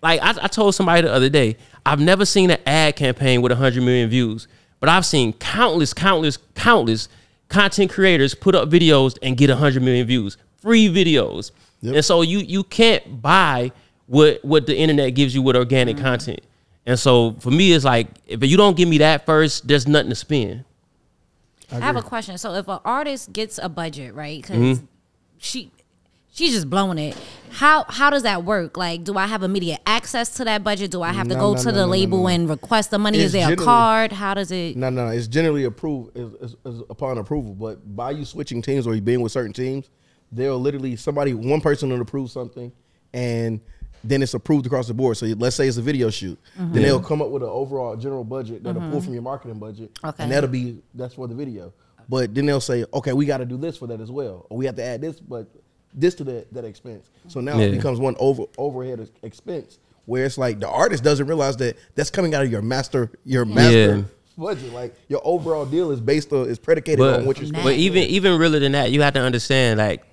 Like I told somebody the other day, I've never seen an ad campaign with 100 million views, but I've seen countless content creators put up videos and get 100 million views, free videos. Yep. And so you can't buy what the internet gives you with organic content. And so for me, it's like, if you don't give me that first, there's nothing to spend. I have a question. So if an artist gets a budget, right? Because she's just blowing it. How does that work? Like, do I have immediate access to that budget? Do I have to go to the label and request the money? Is there a card? How does it? No. It's generally approved is upon approval. But by you switching teams or you being with certain teams, they'll literally one person will approve something, and then it's approved across the board. So let's say it's a video shoot. Then they'll come up with an overall general budget that'll pull from your marketing budget, and that's for the video. But then they'll say, okay, we got to do this for that as well, or we have to add this, but this to that expense. So now it becomes one overhead expense where it's like the artist doesn't realize that that's coming out of your master budget. Like your overall deal is predicated on what you're spending. But even realer than that, you have to understand, like,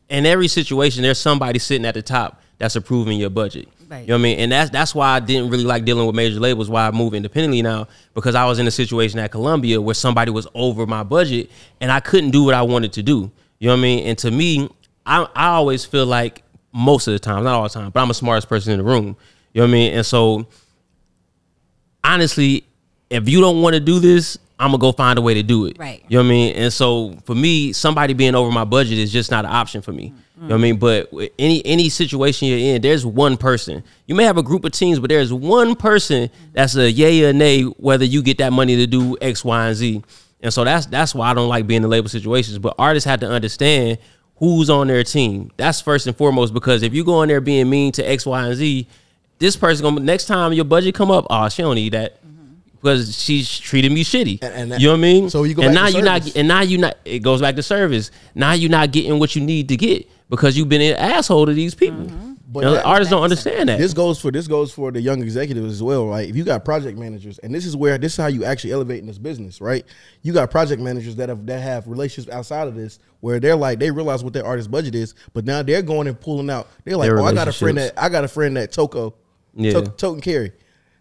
in every situation, there's somebody sitting at the top that's approving your budget. Right. You know what I mean? And that's why I didn't really like dealing with major labels, why I move independently now, because I was in a situation at Columbia where somebody was over my budget and I couldn't do what I wanted to do. You know what I mean? And to me, I always feel like most of the time, not all the time, but I'm the smartest person in the room. You know what I mean? And so, honestly, if you don't want to do this, I'm going to go find a way to do it. Right. You know what I mean? And so, for me, somebody being over my budget is just not an option for me. You know what I mean? But any situation you're in, there's one person. You may have a group of teams, but there's one person that's a yay or nay whether you get that money to do X, Y, and Z. And so that's why I don't like being in label situations. But artists have to understand who's on their team. That's first and foremost, because if you go in there being mean to X, Y, and Z, this person next time your budget come up, oh, she don't need that. Because she's treating me shitty. You know what I mean? So you go back to now you're not, it goes back to service. Now you're not getting what you need to get because you've been an asshole to these people. But artists don't understand that. This goes for the young executives as well, right? If you got project managers, and this is how you actually elevate in this business, right? You got project managers that have relationships outside of this where they realize what their artist budget is, but now they're going and pulling out. They're like, I got a friend that Token Carry.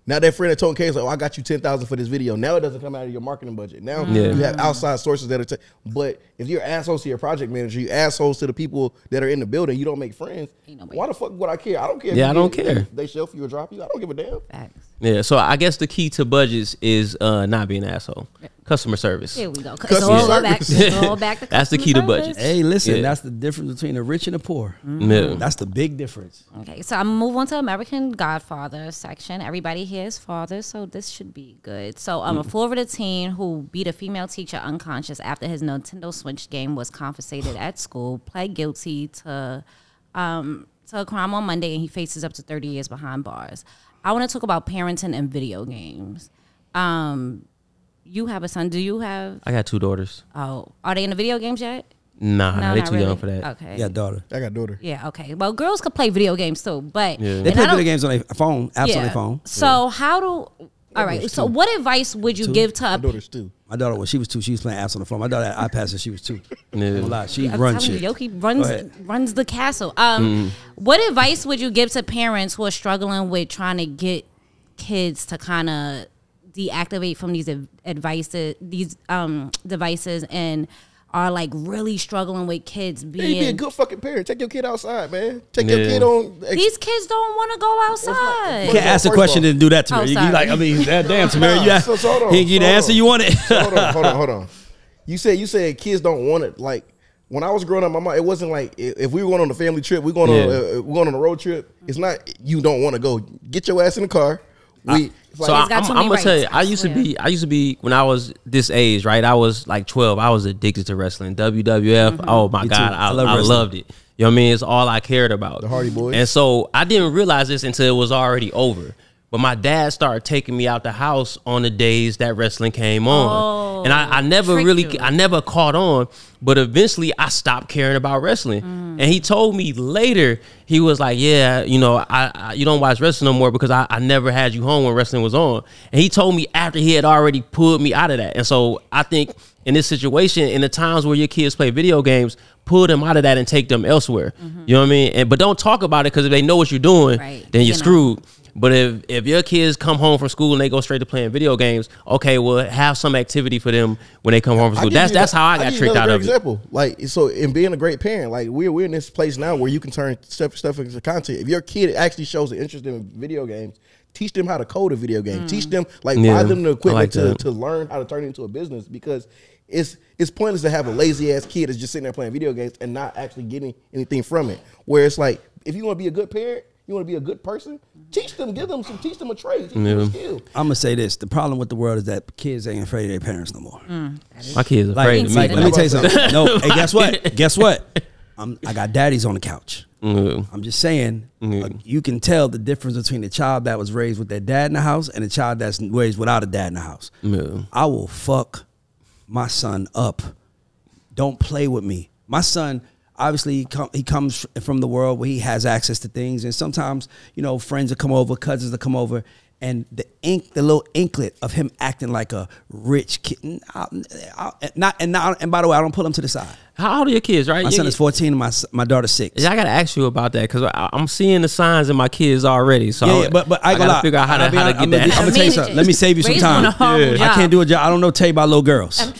Now that friend at Tone K is like, I got you $10,000 for this video. Now it doesn't come out of your marketing budget. Now you have outside sources that are. But if you're assholes to your project manager, you assholes to the people that are in the building. You don't make friends. Why the fuck would I care? I don't care. Yeah, I don't care. They shelf you or drop you. I don't give a damn. Facts. Yeah, so I guess the key to budgets is not being an asshole. Customer service. Here we go. It's all back to that's the key to budgets. Hey, listen, that's the difference between the rich and the poor. That's the big difference. Okay, so I'm gonna move on to American Godfather section. Everybody here is fathers, so this should be good. So a Florida teen who beat a female teacher unconscious after his Nintendo Switch game was confiscated at school pled guilty to a crime on Monday, and he faces up to 30 years behind bars. I want to talk about parenting and video games. You have a son. Do you have? I got 2 daughters. Oh, are they in the video games yet? Nah, they're too young for that. Okay. Yeah, daughter. I got daughter. Yeah, okay. Well, girls could play video games too, but they play video games on their phone, apps on their phone. So how do? All right. So what advice would you give to? My daughter's 2. My daughter, when she was 2, she was playing apps on the phone. My daughter had iPads when she was 2. Yeah. She runs shit. Yoki runs the castle. What advice would you give to parents who are struggling with trying to get kids to kind of deactivate from these devices and are like really struggling with kids being? You be a good fucking parent. Take your kid outside, man. Take your kid on. These kids don't want to go outside. You can't ask a question and do that to me. You like, I mean, damn, Tamara, he ain't get the answer you wanted. Hold on. You said kids don't want it. Like, when I was growing up, my mom, it wasn't like if we were going on a family trip, we're going on a road trip. It's not you don't want to go. Get your ass in the car. I'm gonna tell you, I used to be when I was this age, right? I was like 12. I was addicted to wrestling. WWF. Oh my God, I loved it. You know what I mean? It's all I cared about. The Hardy Boys. And so I didn't realize this until it was already over. But my dad started taking me out the house on the days that wrestling came on. And I never caught on, but eventually I stopped caring about wrestling. And he told me later, he was like, yeah, you know, you don't watch wrestling no more because I never had you home when wrestling was on. And he told me after he had already pulled me out of that. And so I think in this situation, in the times where your kids play video games, pull them out of that and take them elsewhere. You know what I mean? But don't talk about it, because if they know what you're doing, then you're screwed. But if your kids come home from school and they go straight to playing video games, okay, well, have some activity for them when they come home from school. That's how I got tricked out of it. Example, like, so in being a great parent, like we're in this place now where you can turn stuff into content. If your kid actually shows an interest in video games, teach them how to code a video game. Teach them, buy them the equipment to learn how to turn it into a business, because it's pointless to have a lazy ass kid that's just sitting there playing video games and not actually getting anything from it. Where it's like, if you want to be a good parent, you want to be a good person, teach them a trade, teach them a skill. I'm gonna say this: the problem with the world is that kids ain't afraid of their parents no more. My kids are afraid of me. Let me tell you something. No, hey, guess what? I got daddies on the couch. I'm just saying, you can tell the difference between the child that was raised with their dad in the house and the child that's raised without a dad in the house. I will fuck my son up. Don't play with me. My son, obviously, he comes from the world where he has access to things, and sometimes, you know, friends will come over, cousins will come over, and the little inklet of him acting like a rich kid. And by the way, I don't pull him to the side. How old are your kids, right? My son is 14 and my daughter's 6. Yeah, I gotta ask you about that, because I'm seeing the signs in my kids already. So but I gotta figure out how to get that. I'm gonna tell you something. Let me save you some time. I can't do a job. I don't know tell you about little girls.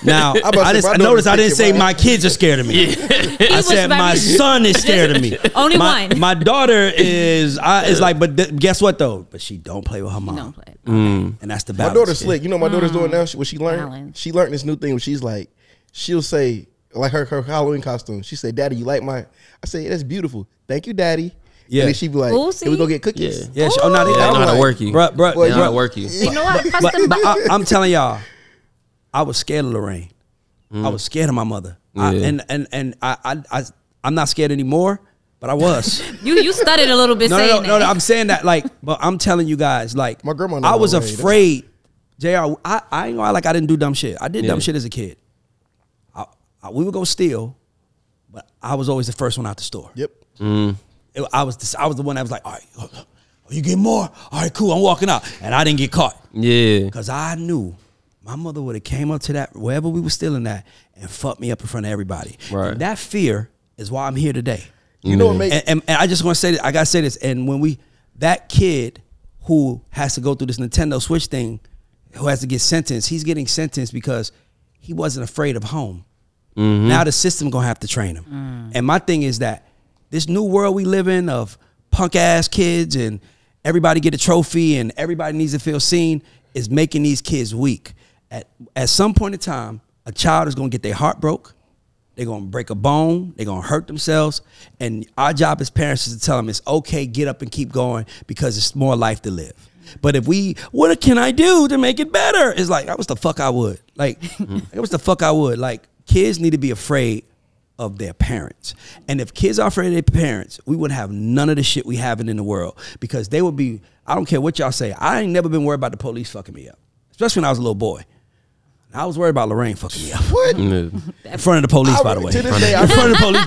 Now I noticed I didn't say my kids are scared of me. I said my son is scared of me. Only one. My daughter is like, but guess what though? But she don't play with her mom. Don't play. And that's the balance. My daughter's slick. You know what my daughter's doing now? What she learned? Balance. She learned this new thing where she's like, she'll say, like her Halloween costume. She said, "Daddy, you like my?" I say, "That's beautiful. Thank you, Daddy." Yeah. And then she'd be like, "Can we go get cookies?" Yeah. They know how to work you. They know how to work you. You know what? I'm telling y'all, I was scared of Lorraine. I was scared of my mother. I'm not scared anymore, but I was. You studied a little bit. No, I'm saying that, like, but I'm telling you guys, like, my grandma. I was afraid. JR, I ain't gonna like I didn't do dumb shit. I did dumb shit as a kid. We would go steal, but I was always the first one out the store. Yep. I was the one that was like, all right, you get more? All right, cool, I'm walking out. And I didn't get caught. Yeah. Because I knew my mother would have came up to that, wherever we were stealing that, and fucked me up in front of everybody. Right. And that fear is why I'm here today. You know what makes... And I just want to say this, I got to say this, and when that kid who has to go through this Nintendo Switch thing, who has to get sentenced, he's getting sentenced because he wasn't afraid of home. Now the system gonna have to train him. And my thing is that this new world we live in of punk ass kids and everybody get a trophy and everybody needs to feel seen is making these kids weak. At some point in time, a child is gonna get their heart broke. They're gonna break a bone. They're gonna hurt themselves. And our job as parents is to tell them it's okay, get up and keep going, because it's more life to live. But if what can I do to make it better? It's like, that was the fuck I would. Like, that was the fuck I would. Like, kids need to be afraid of their parents. And if kids are afraid of their parents, we wouldn't have none of the shit we having in the world, because they would be, I don't care what y'all say, I ain't never been worried about the police fucking me up, especially when I was a little boy. I was worried about Lorraine fucking me up. What? In front of the police, by the way. To this day, in front of the police,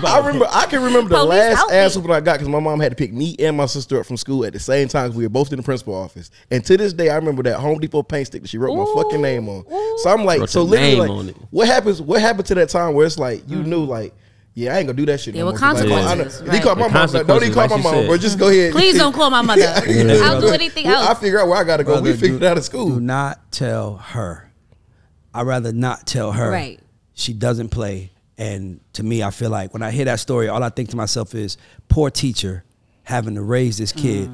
I can remember the last ass whooping I got, because my mom had to pick me and my sister up from school at the same time. We were both in the principal's office. And to this day, I remember that Home Depot paint stick that she wrote my fucking name on. So I'm like, so literally, like, what happened to that time where it's like, you knew, like, yeah, I ain't gonna do that shit. There were consequences. He called my mom. Don't even call my mom, bro. Just go ahead. Please don't call my mother. I'll do anything else. I figure out where I gotta go. We figured it out at school. Do not tell her. I'd rather not tell her. Right. She doesn't play. And to me, I feel like when I hear that story, all I think to myself is, poor teacher having to raise this kid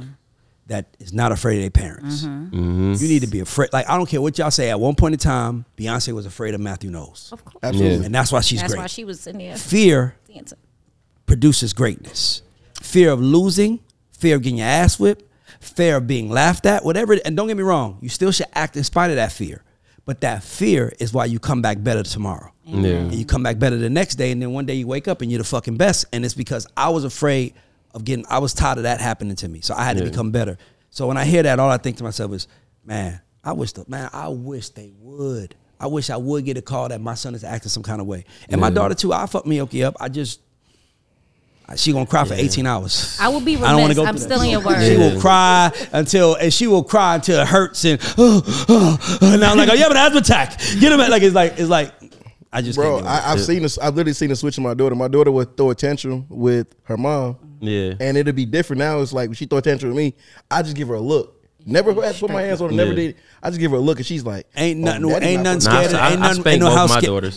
that is not afraid of their parents. You need to be afraid. Like, I don't care what y'all say. At one point in time, Beyonce was afraid of Matthew Knowles. Of course. Absolutely. And that's why she's great. That's why she was in there. Fear produces greatness. Fear of losing, fear of getting your ass whipped, fear of being laughed at, whatever. And don't get me wrong, you still should act in spite of that fear. But that fear is why you come back better tomorrow. And you come back better the next day, and then one day you wake up and you're the fucking best. And it's because I was afraid of getting, I was tired of that happening to me. So I had to become better. So when I hear that, all I think to myself is, man, I wish they would. I wish I would get a call that my son is acting some kind of way. And my daughter too, I'll fuck Miyoki up. She gonna cry for 18 hours. I will be remiss. I don't want to go I'm still in your word. She will cry until it hurts and I'm like, oh yeah, but asthma attack. Get him at like it's like I just bro. I've literally seen a switch in my daughter. My daughter would throw a tantrum with her mom. Yeah, and it'll be different now. It's like when she throw a tantrum with me, I just give her a look. Never had to put my hands on her. Never did. I just give her a look, and she's like, "Ain't nothing scarier. Ain't nothing in the house.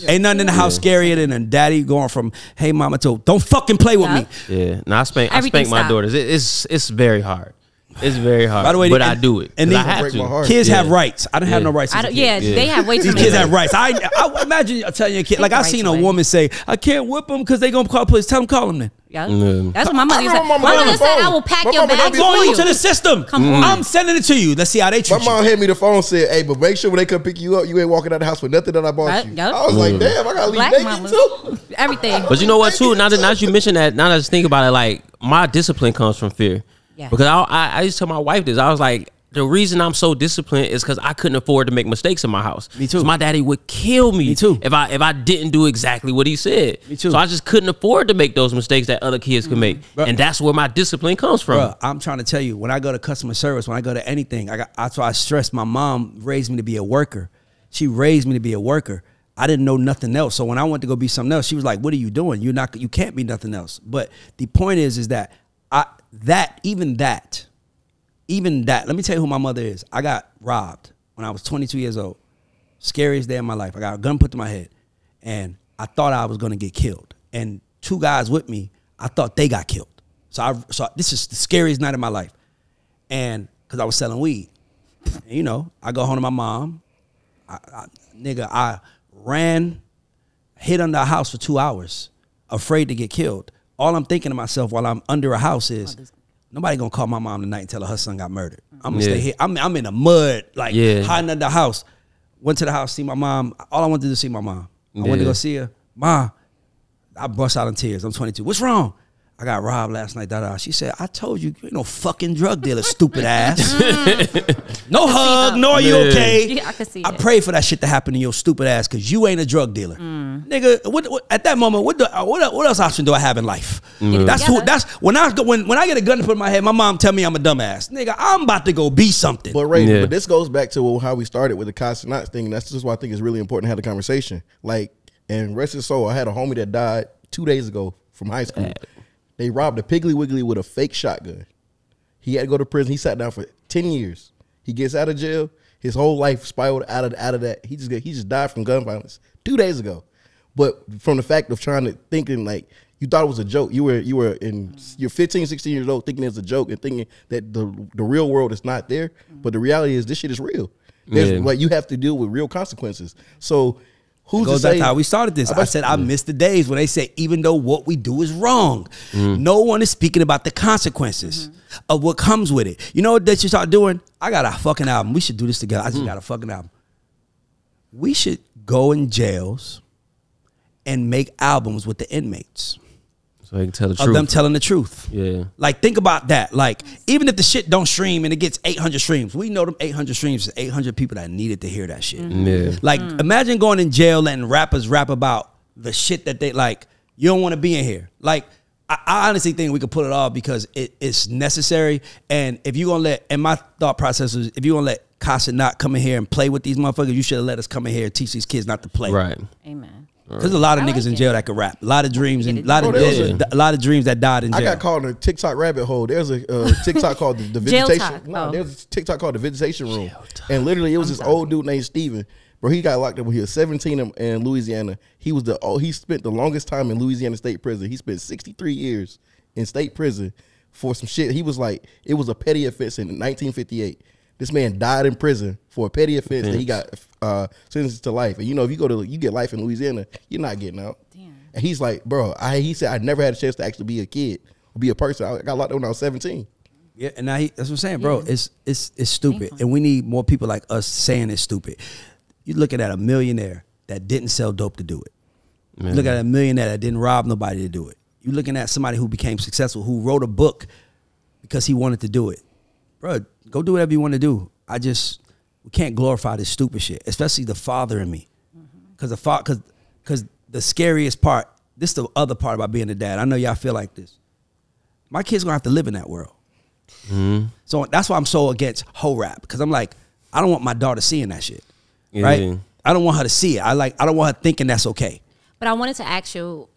Ain't nothing in the house scarier than a daddy going from, hey mama to, don't fucking play with me." Yeah, I spank my daughters. It's very hard. It's very hard. By the way, but I do it. And I have to. Kids have rights. I don't have no rights. They have way too many. These kids have rights. I imagine telling your kid, like I seen a woman say, I can't whip them because they gonna call the police. Tell them, call them then. Yeah. That's what my mother said. My mother said, I will pack your bag. I'm going into the system. Come on. I'm sending it to you. Let's see how they treat you. My mom hit me the phone and said, hey, but make sure when they come pick you up, you ain't walking out of the house with nothing that I bought you. I was like, damn, I gotta leave baby too. Everything. But you know what too? Now that you mention that, now that I just think about it, like my discipline comes from fear. Yeah. Because I used to tell my wife this. I was like, the reason I'm so disciplined is because I couldn't afford to make mistakes in my house. Me too. My daddy would kill me. Me too. If I didn't do exactly what he said. Me too. So I just couldn't afford to make those mistakes that other kids could make. And that's where my discipline comes from. Bro, I'm trying to tell you, when I go to customer service, when I go to anything, that's why I stress my mom raised me to be a worker. She raised me to be a worker. I didn't know nothing else. So when I went to go be something else, she was like, what are you doing? You can't be nothing else. But the point is that even that, let me tell you who my mother is. I got robbed when I was 22 years old. Scariest day of my life. I got a gun put to my head. And I thought I was going to get killed. And two guys with me, I thought they got killed. So this is the scariest night of my life. And because I was selling weed. And, I go home to my mom. I ran, hid under a house for 2 hours, afraid to get killed. All I'm thinking to myself while I'm under a house is, nobody gonna call my mom tonight and tell her son got murdered. I'm gonna stay here. I'm in the mud, hiding under the house. Went to the house, see my mom. All I wanted to do was see my mom. I went to go see her. Ma, I burst out in tears. I'm 22. What's wrong? I got robbed last night. She said, I told you, you ain't no fucking drug dealer, stupid ass. No hug, no are you okay? Yeah, I can see I prayed for that shit to happen to your stupid ass because you ain't a drug dealer. Nigga, what, at that moment, what else option do I have in life? That's when I get a gun to put in my head, my mom tell me I'm a dumbass. Nigga, I'm about to go be something. But Ray, but this goes back to how we started with the Cenat thing. And that's just why I think it's really important to have the conversation. And rest his soul, I had a homie that died 2 days ago from high school. They robbed a Piggly Wiggly with a fake shotgun. He had to go to prison. He sat down for 10 years. He gets out of jail. His whole life spiraled out of that. He just died from gun violence 2 days ago. But from the fact of thinking like you thought it was a joke. You're 15, 16 years old thinking it's a joke and thinking that the real world is not there. But the reality is this shit is real. You have to deal with real consequences. So that's how we started this. I said I miss the days when they say even though what we do is wrong, no one is speaking about the consequences of what comes with it. You know what that you start doing? I got a fucking album. We should do this together. I just got a fucking album. We should go in jails and make albums with the inmates. So they can tell the truth. Of them telling the truth. Yeah. Like, think about that. Like, even if the shit don't stream and it gets 800 streams, we know them 800 streams is 800 people that needed to hear that shit. Yeah. Like, imagine going in jail letting rappers rap about the shit that they, like, you don't want to be in here. Like, I honestly think we could put it off because it's necessary. And if you're going to and my thought process is, if you're going to let Cenat come in here and play with these motherfuckers, you should have let us come in here and teach these kids not to play. Right. Amen. Because there's a lot of niggas in jail that could rap. A lot of dreams and a lot of dreams that died in jail. I got caught in a TikTok rabbit hole. There's a TikTok called the Visitation. There's a TikTok called the Visitation Room, and literally it was this old dude named Steven. Bro, he got locked up when he was 17 in Louisiana. He spent the longest time in Louisiana State Prison. He spent 63 years in state prison for some shit. He was like, it was a petty offense in 1958. This man died in prison for a petty offense that he got sentenced to life. And you know, if you get life in Louisiana, you're not getting out. Damn. And he's like, bro, he said I never had a chance to actually be a kid or be a person. I got locked up when I was 17. Yeah, and now that's what I'm saying, bro. It's stupid, and we need more people like us saying it's stupid. You're looking at a millionaire that didn't sell dope to do it. You look at a millionaire that didn't rob nobody to do it. You're looking at somebody who became successful, who wrote a book because he wanted to do it. Bro, go do whatever you want to do. We can't glorify this stupid shit, especially the father in me. Because the scariest part, this is the other part about being a dad. I know y'all feel like this. My kid's going to have to live in that world. So that's why I'm so against hoe rap, because I'm like, I don't want my daughter seeing that shit, right? I don't want her to see it. I don't want her thinking that's okay. But I wanted to ask you,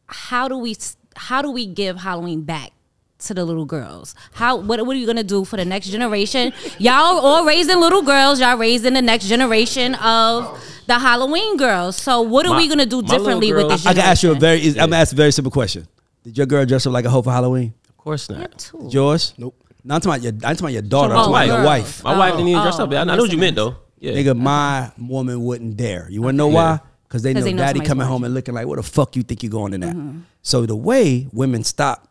how do we give Halloween back to the little girls? What are you gonna do for the next generation? Y'all all raising little girls. Y'all raising the next generation of the Halloween girls. So what are we gonna do differently with this generation? I can ask you I'm gonna ask a very simple question. Did your girl dress up like a hoe for Halloween? Of course not. Yours? Nope. No, I'm talking about your daughter. I'm talking about your wife. My wife didn't even dress up. I know what you meant though. Yeah. Nigga, my woman wouldn't dare. You wanna know why? Because they know daddy coming home and looking like, what the fuck you think you going in that? So the way women stop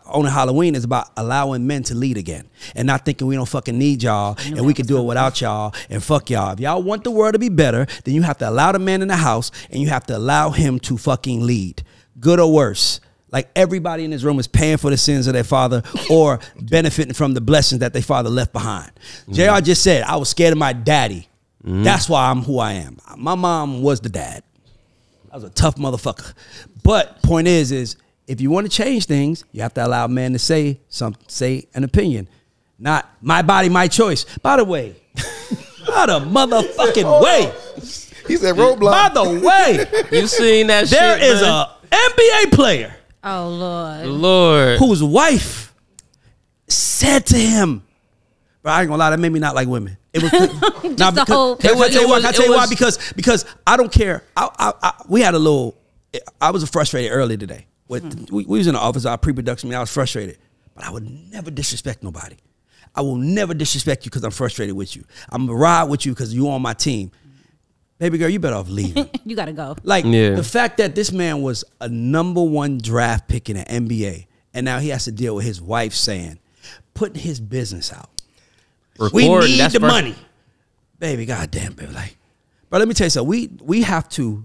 owning Halloween is about allowing men to lead again and not thinking we don't fucking need y'all and we can do it without y'all and fuck y'all. If y'all want the world to be better, then you have to allow the man in the house and you have to allow him to fucking lead, good or worse. Like everybody in this room is paying for the sins of their father or benefiting from the blessings that their father left behind. JR just said, I was scared of my daddy. That's why I'm who I am. My mom was the dad. I was a tough motherfucker. But point is if you want to change things, you have to allow a man to say an opinion. Not my body, my choice. By the way, by the motherfucking way. He said roadblock. By the way. You seen that shit, There is a NBA player. Oh, Lord. Whose wife said to him, bro, I ain't gonna lie, that made me not like women. It was Can I tell you why? Because I don't care. We had a little. I was frustrated earlier today. We was in the office. Our pre-production meeting. I was frustrated, but I would never disrespect nobody. I will never disrespect you because I'm frustrated with you. I'm gonna ride with you because you on my team. Baby girl, you better off leaving. You gotta go. Like the fact that this man was a #1 draft pick in the NBA, and now he has to deal with his wife putting his business out. We need the money. Baby, goddamn, baby. Like, bro, let me tell you something. We have to,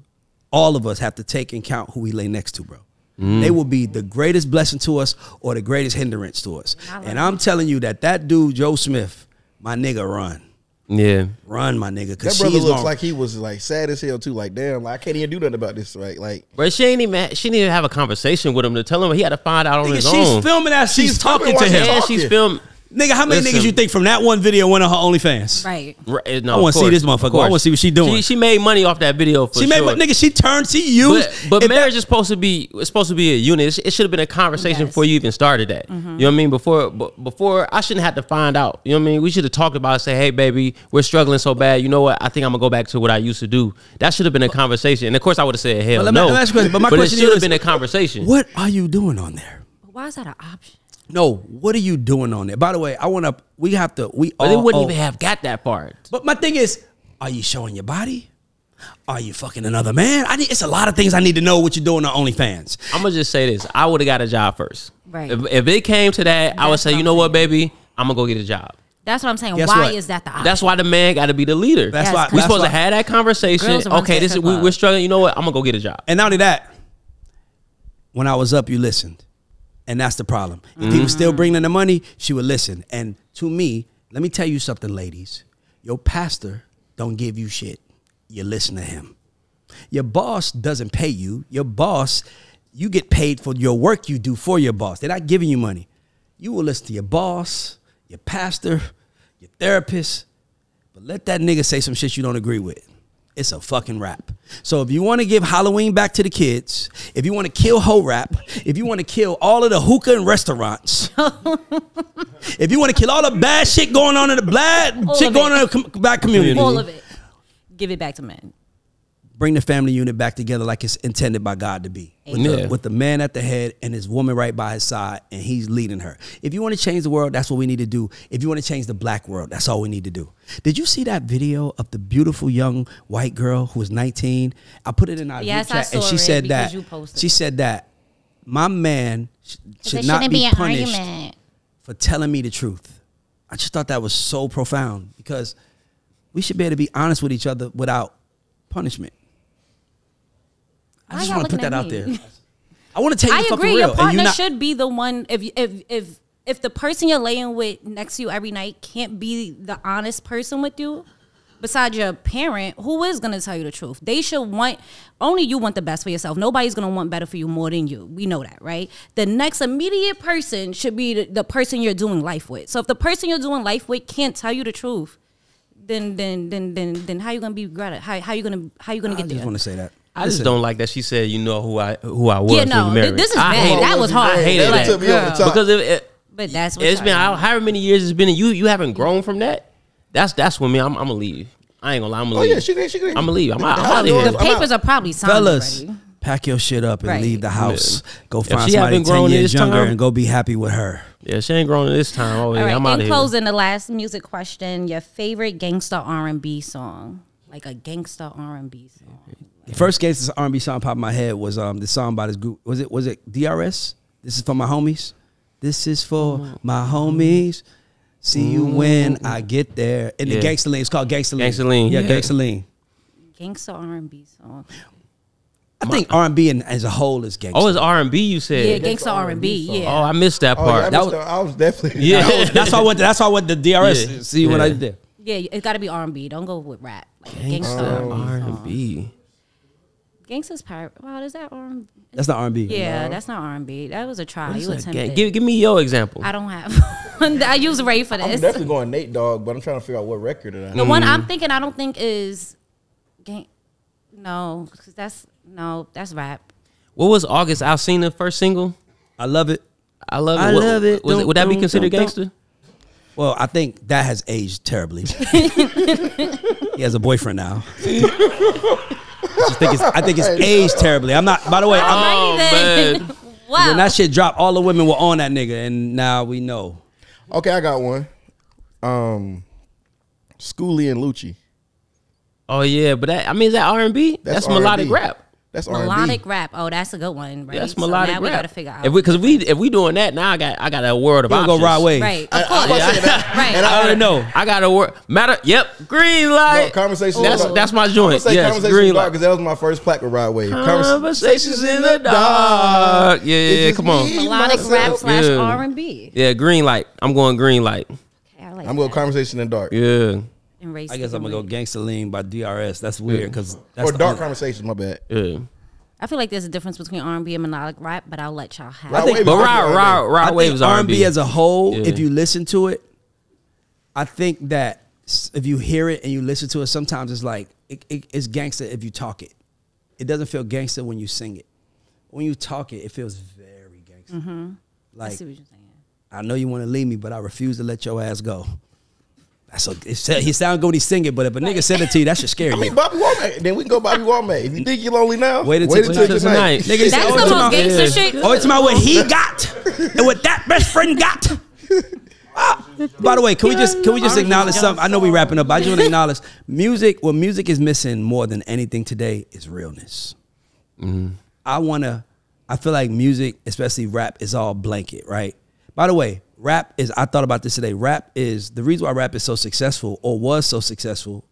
all of us have to take and count who we lay next to, bro. They will be the greatest blessing to us or the greatest hindrance to us. And I'm telling you that dude, Joe Smith, my nigga, run. Yeah. Run, my nigga. That brother looks like he was like sad as hell too. Like, damn, like, I can't even do nothing about this, right? Like, but she didn't even have a conversation with him to tell him he had to find out on his own. She's filming as she's talking to him. And she's filming. Nigga, how many niggas you think from that one video went on her OnlyFans? Right. No, I want to see this motherfucker. I want to see what she doing. She made money off that video for sure. Nigga, she turned to you. But marriage is supposed to be a unit. It should have been a conversation before you even started that. You know what I mean? Before I shouldn't have to find out. You know what I mean? We should have talked about it, say, hey, baby, we're struggling so bad. You know what? I think I'm going to go back to what I used to do. That should have been a conversation. And of course, I would have said, hell no. But my question it should have been a conversation. What are you doing on there? Why is that an option? No, what are you doing on there? By the way, But they wouldn't even have got that part. But my thing is, are you showing your body? Are you fucking another man? It's a lot of things I need to know what you're doing on OnlyFans. I'm going to just say this. I would have got a job first. Right. If it came to that, I would say, you know what, baby? I'm going to go get a job. That's what I'm saying. Guess why what? is that the option? That's why the man got to be the leader. That's why we're supposed to have that conversation. Okay, we're struggling. You know what? I'm going to go get a job. And not only that, when I was up, you listened. And that's the problem. If he was still bringing the money, she would listen. And to me, let me tell you something, ladies. Your pastor don't give you shit. You listen to him. Your boss doesn't pay you. Your boss, you get paid for your work you do for your boss. They're not giving you money. You will listen to your boss, your pastor, your therapist. But let that nigga say some shit you don't agree with. It's a fucking rap. So if you want to give Halloween back to the kids, if you want to kill hoe rap, if you want to kill all of the hookah and restaurants, if you want to kill all the bad shit going on in the black community, all of it, give it back to men. Bring the family unit back together like it's intended by God to be. with the man at the head and his woman right by his side, and he's leading her. If you want to change the world, that's what we need to do. If you want to change the black world, that's all we need to do. Did you see that video of the beautiful young white girl who was 19? I put it in our group chat, and she said that my man should not be punished for telling me the truth. I just thought that was so profound, because we should be able to be honest with each other without punishment. I just want to put that out there. I want to tell you the fucking real. Your partner should be the one. If the person you're laying with next to you every night can't be the honest person with you, besides your parent, who is gonna tell you the truth? They should want, only you want the best for yourself. Nobody's gonna want better for you more than you. We know that, right? The next immediate person should be the person you're doing life with. So if the person you're doing life with can't tell you the truth, then how you gonna be regretted? How you gonna get there? I just want to say that. I just don't like that she said, you know who I was. Yeah, no, this is bad. That was hard. I hated that because but that's what it's been however many years it's been. And you haven't grown from that. That's when I'm gonna leave. I ain't gonna lie. I'm gonna leave. Yeah, she I'm gonna leave. I'm out of here. The papers are probably signed Fellas, already. pack your shit up and leave the house. Go If find she somebody haven't 10 grown years this younger time- and go be happy with her. Yeah, she ain't grown this time. Oh, yeah, All right, I'm out of in here. closing, the last music question: your favorite gangsta R&B song, like a gangsta R&B song. The first gangsta R&B song popped in my head was the song by this group. Was it DRS? This is for my homies. This is for my homies. See you when I get there. And the Gangsta Lean. It's called Gangsta Lean. Gangsta Lean. Yeah, Gangsta Lean. Gangsta R&B song. I think R&B as a whole is gangsta. Oh, it's R&B you said. Yeah, gangsta R&B. Yeah. Oh, I missed that part. Yeah, I was definitely. Yeah. That's why I went to DRS. Yeah. See you when I get there. Yeah, it's got to be R&B. Don't go with rap. Like Gangsta R&B. Gangsta's pirate. Wow, is that R&B? That's not R&B. Yeah, that's not R&B. That was a try. You attempted. Give me your example. I don't have one. I use Ray for this. I'm definitely going Nate Dogg, but I'm trying to figure out what record it is. The one I'm thinking, I don't think is no, because that's rap. What was August Alsina first single? I love it. I love it. I love it. Would that be considered gangster? Well, I think that has aged terribly. He has a boyfriend now. I think it's aged terribly. I'm not. By the way, man. Wow. When that shit dropped, all the women were on that nigga, and now we know. Okay, I got one. Schoolie and Lucci. Oh yeah, but is that R&B? That's melodic rap. That's R&B. Melodic rap. Oh, that's a good one, right? Yeah, that's melodic now rap. we gotta figure out. If we doing that now, I got a world of options. Go Rod Wave. Right. Of course. Right. And I already know. I got a word. Yep. Green light. No, conversation. That's my joint. Yes. Conversation Green in the dark, light. because that was my first plaque with Rod Wave. Conversations in the dark. Yeah. Come on. Melodic rap / R&B. Yeah. Green light. I'm going green light. Okay, I like I'm going Conversation in the Dark. Yeah. I guess I'm gonna go Gangsta Lean by DRS. That's weird because Or Dark Conversations. My bad. Yeah. I feel like there's a difference between R&B and melodic rap, but I'll let y'all have Rod it. Wave But is Rod Wave is R&B as a whole. Yeah. If you listen to it, I think that if you hear it and you listen to it, sometimes it's like it's gangster if you talk it. It doesn't feel gangster when you sing it. When you talk it, it feels very gangster. Mm-hmm. Like, I see what you're saying. I know you want to leave me, but I refuse to let your ass go. He sound good when he sing it, but if a nigga said it to you, that should scare you. I mean, Bobby Womack. Then we can go Bobby Womack. If you think you're lonely now, wait until tonight. Nigga, That's the most gangster shit. Oh, it's about what he got and what that best friend got. By the way, can we just acknowledge something? I know we wrapping up, but I just want to acknowledge music. What music is missing more than anything today is realness. Mm-hmm. I feel like music, especially rap, is all blanket, right? By the way, rap is, I thought about this today. Rap is, the reason why rap is so successful or was so successful,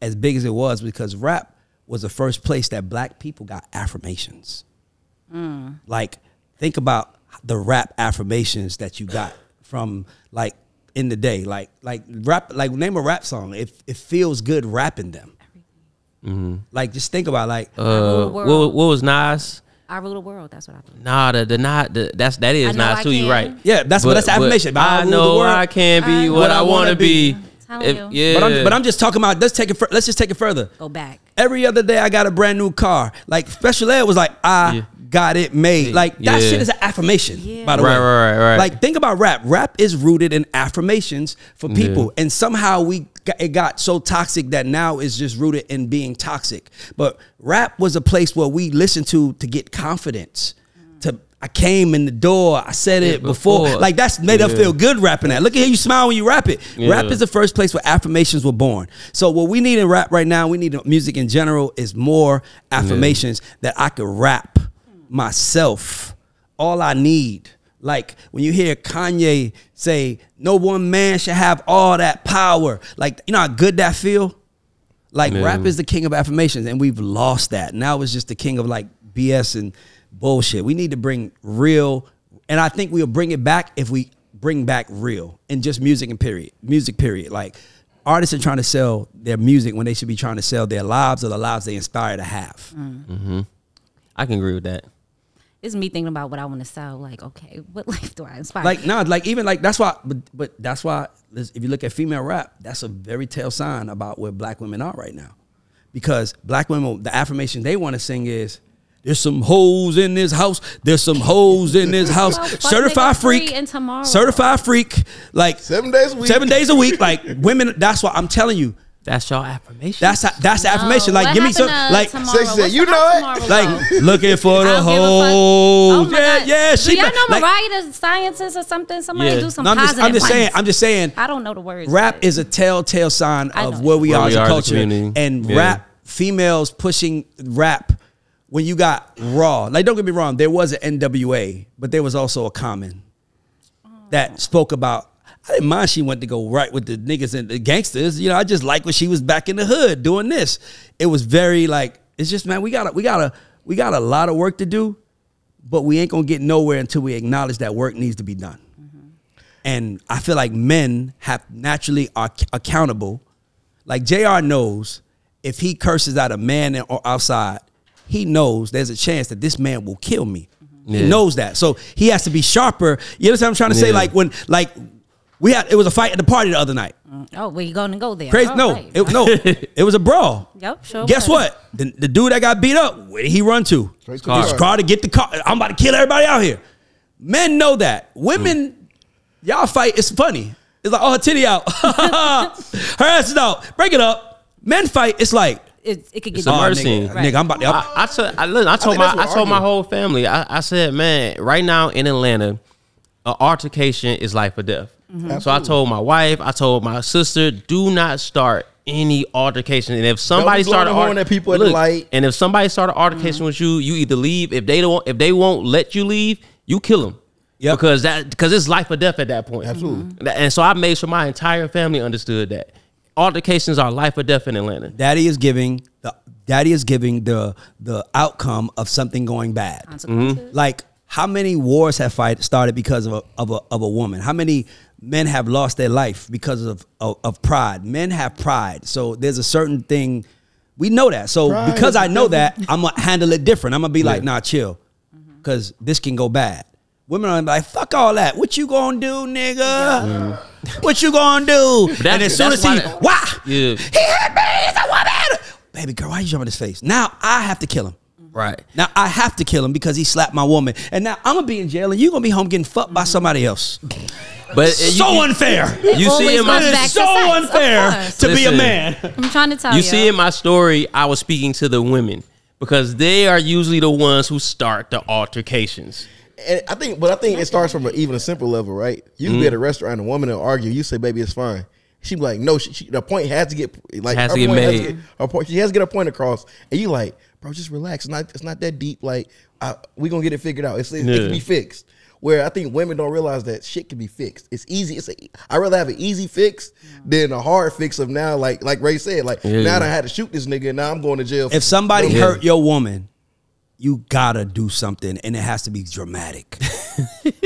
as big as it was, because rap was the first place that black people got affirmations. Like, think about the rap affirmations that you got from, like, in the day. Like rap, like, name a rap song. It feels good rapping them. Mm-hmm. Like, just think about, like, what was Nas? I rule the world. That's what I thought. Nah, that is Nas too. You right? Yeah, that's the affirmation. I know I can be what I want to be. Yeah, but I'm just talking about. Let's just take it further. Go back. Every other day, I got a brand new car. Like, Special Ed was like, I got it made. Like, that shit is an affirmation. Yeah. By the way, right. Like, think about rap. Rap is rooted in affirmations for people, and somehow we it got so toxic that now it's just rooted in being toxic. But rap was a place where we listened to get confidence. I came in the door, I said it before. Like, that's made us feel good rapping that. Look at how you smile when you rap it. Rap is the first place where affirmations were born. So what we need in rap right now, we need in music in general, is more affirmations that I could rap myself. All I need. Like when you hear Kanye say, no one man should have all that power. Like, you know how good that feel? Like rap is the king of affirmations, and we've lost that. Now it's just the king of like BS and bullshit. We need to bring real, and I think we'll bring it back if we bring back real and just music and period. Music period. Like artists are trying to sell their music when they should be trying to sell their lives or the lives they inspire to have. I can agree with that. It's me thinking about what I want to sell. Like, okay, what life do I inspire? Like, no, like even like that's why, but that's why if you look at female rap, that's a very tell sign about where black women are right now. Because black women, the affirmation they want to sing is, there's some hoes in this house. There's some hoes in this house. Well, certified freak. Certified freak. Like 7 days a week. 7 days a week. Like women. That's why I'm telling you. That's your affirmation. That's the affirmation. Like give me some. Like said, you know it. Like looking for the hoes. Yeah. Do y'all know Mariah the scientist or something? Somebody do some positive. I'm just saying. I don't know the words. Rap is a telltale sign of where we are as a culture. And rap, females pushing rap. When you got Raw, like don't get me wrong, there was an NWA, but there was also a Common that spoke about. I didn't mind she went to go right with the niggas and the gangsters. You know, I just like when she was back in the hood doing this. It was very like, it's just, man, we got a lot of work to do, but we ain't gonna get nowhere until we acknowledge that work needs to be done. And I feel like men have naturally are accountable. Like JR knows if he curses at a man or outside, he knows there's a chance that this man will kill me. He knows that. So he has to be sharper. You understand what I'm trying to say? Like when, like it was a fight at the party the other night. Oh, well, you gonna go there? Crazy? No, right. It was a brawl. Yep, sure. Guess what? The dude that got beat up, where did he run to? His car to get the car. I'm about to kill everybody out here. Men know that. Women, y'all fight. It's funny. It's like, oh, her titty out. Her ass is out. Break it up. Men fight. It's like, it could get a murder scene. Nigga, I'm about to. I told my whole family. I said, man, right now in Atlanta, an altercation is life or death. So I told my wife, I told my sister, do not start any altercation. And if somebody started at people at the light, and if somebody started altercation with you, you either leave. If they won't let you leave, you kill them. Yeah, because it's life or death at that point. Absolutely. And so I made sure my entire family understood that. Altercations are life or death in Atlanta. Daddy is giving the outcome of something going bad. Like how many wars have started because of a woman? How many men have lost their life because of pride? Men have pride, so there's a certain thing we know that. So pride, because I know that, I'm gonna handle it different. I'm gonna be like, nah, chill, because this can go bad. Women are like, fuck all that. What you gonna do, nigga? What you gonna do? And as soon as he hit me, he's a woman. Baby girl, why you jumping his face? Now I have to kill him. Right. Now I have to kill him because he slapped my woman. And now I'm gonna be in jail and you're gonna be home getting fucked by somebody else. But so unfair. You see in my so unfair to be a man. I'm trying to tell you. You see in my story, I was speaking to the women because they are usually the ones who start the altercations. And I think it starts from even a simple level, right? You can be at a restaurant and a woman will argue. You say, "Baby, it's fine." She be like, "No." The point has to get has to get made. She has to get her point across, and you like, "Bro, just relax. It's not that deep. Like, we gonna get it figured out. It can be fixed." Where I think women don't realize that shit can be fixed. It's easy. I'd rather have an easy fix than a hard fix of now. Like Ray said, now I had to shoot this nigga, and now I'm going to jail. If somebody hurt your woman, you gotta do something, and it has to be dramatic.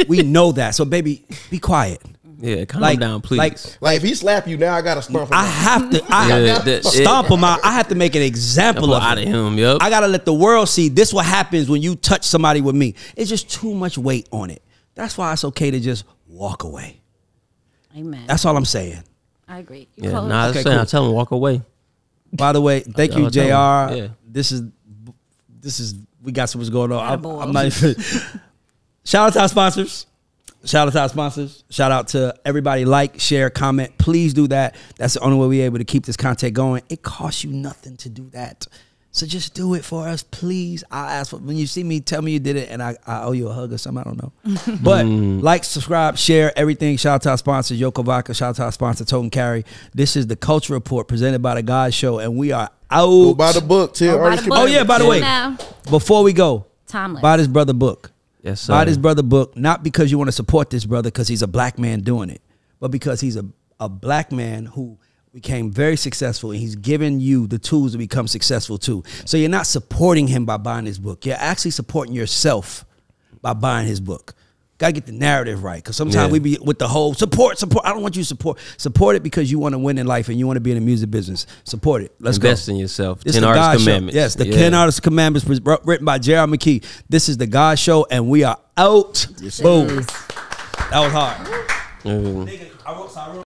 We know that. So, baby, be quiet. Yeah, calm down, please. Like if he slap you, now I gotta stomp him. I have to stomp him out. I have to make an example of him. Yep. I gotta let the world see this. What happens when you touch somebody with me? It's just too much weight on it. That's why it's okay to just walk away. Amen. That's all I'm saying. I agree. I tell him walk away. By the way, thank you, JR. Yeah. This is we got so much going on. I'm not even. Shout out to our sponsors. Shout out to our sponsors. Shout out to everybody. Like, share, comment. Please do that. That's the only way we're able to keep this content going. It costs you nothing to do that. So just do it for us, please. I'll ask for, when you see me, tell me you did it, and I owe you a hug or something. I don't know. But like, subscribe, share, everything. Shout out to our sponsors, Yoko Vodka. Shout out to our sponsor, Toten Carry. This is the Culture Report presented by The God Show, and we are out. Go buy the book. Oh, yeah, by the way, before we go, Timeless. buy this brother book. Yes, sir. Buy this brother book, not because you want to support this brother because he's a black man doing it, but because he's a black man who became very successful, and he's given you the tools to become successful too. So you're not supporting him by buying his book. You're actually supporting yourself by buying his book. Gotta get the narrative right, because sometimes we be with the whole support. I don't want you to support it because you want to win in life and you want to be in the music business. Support it. Let's invest in yourself. This 10 Artist Commandments. Yes, the 10 Artist Commandments written by J.R. McKee. This is the God Show, and we are out. Boom. That was hard. Mm.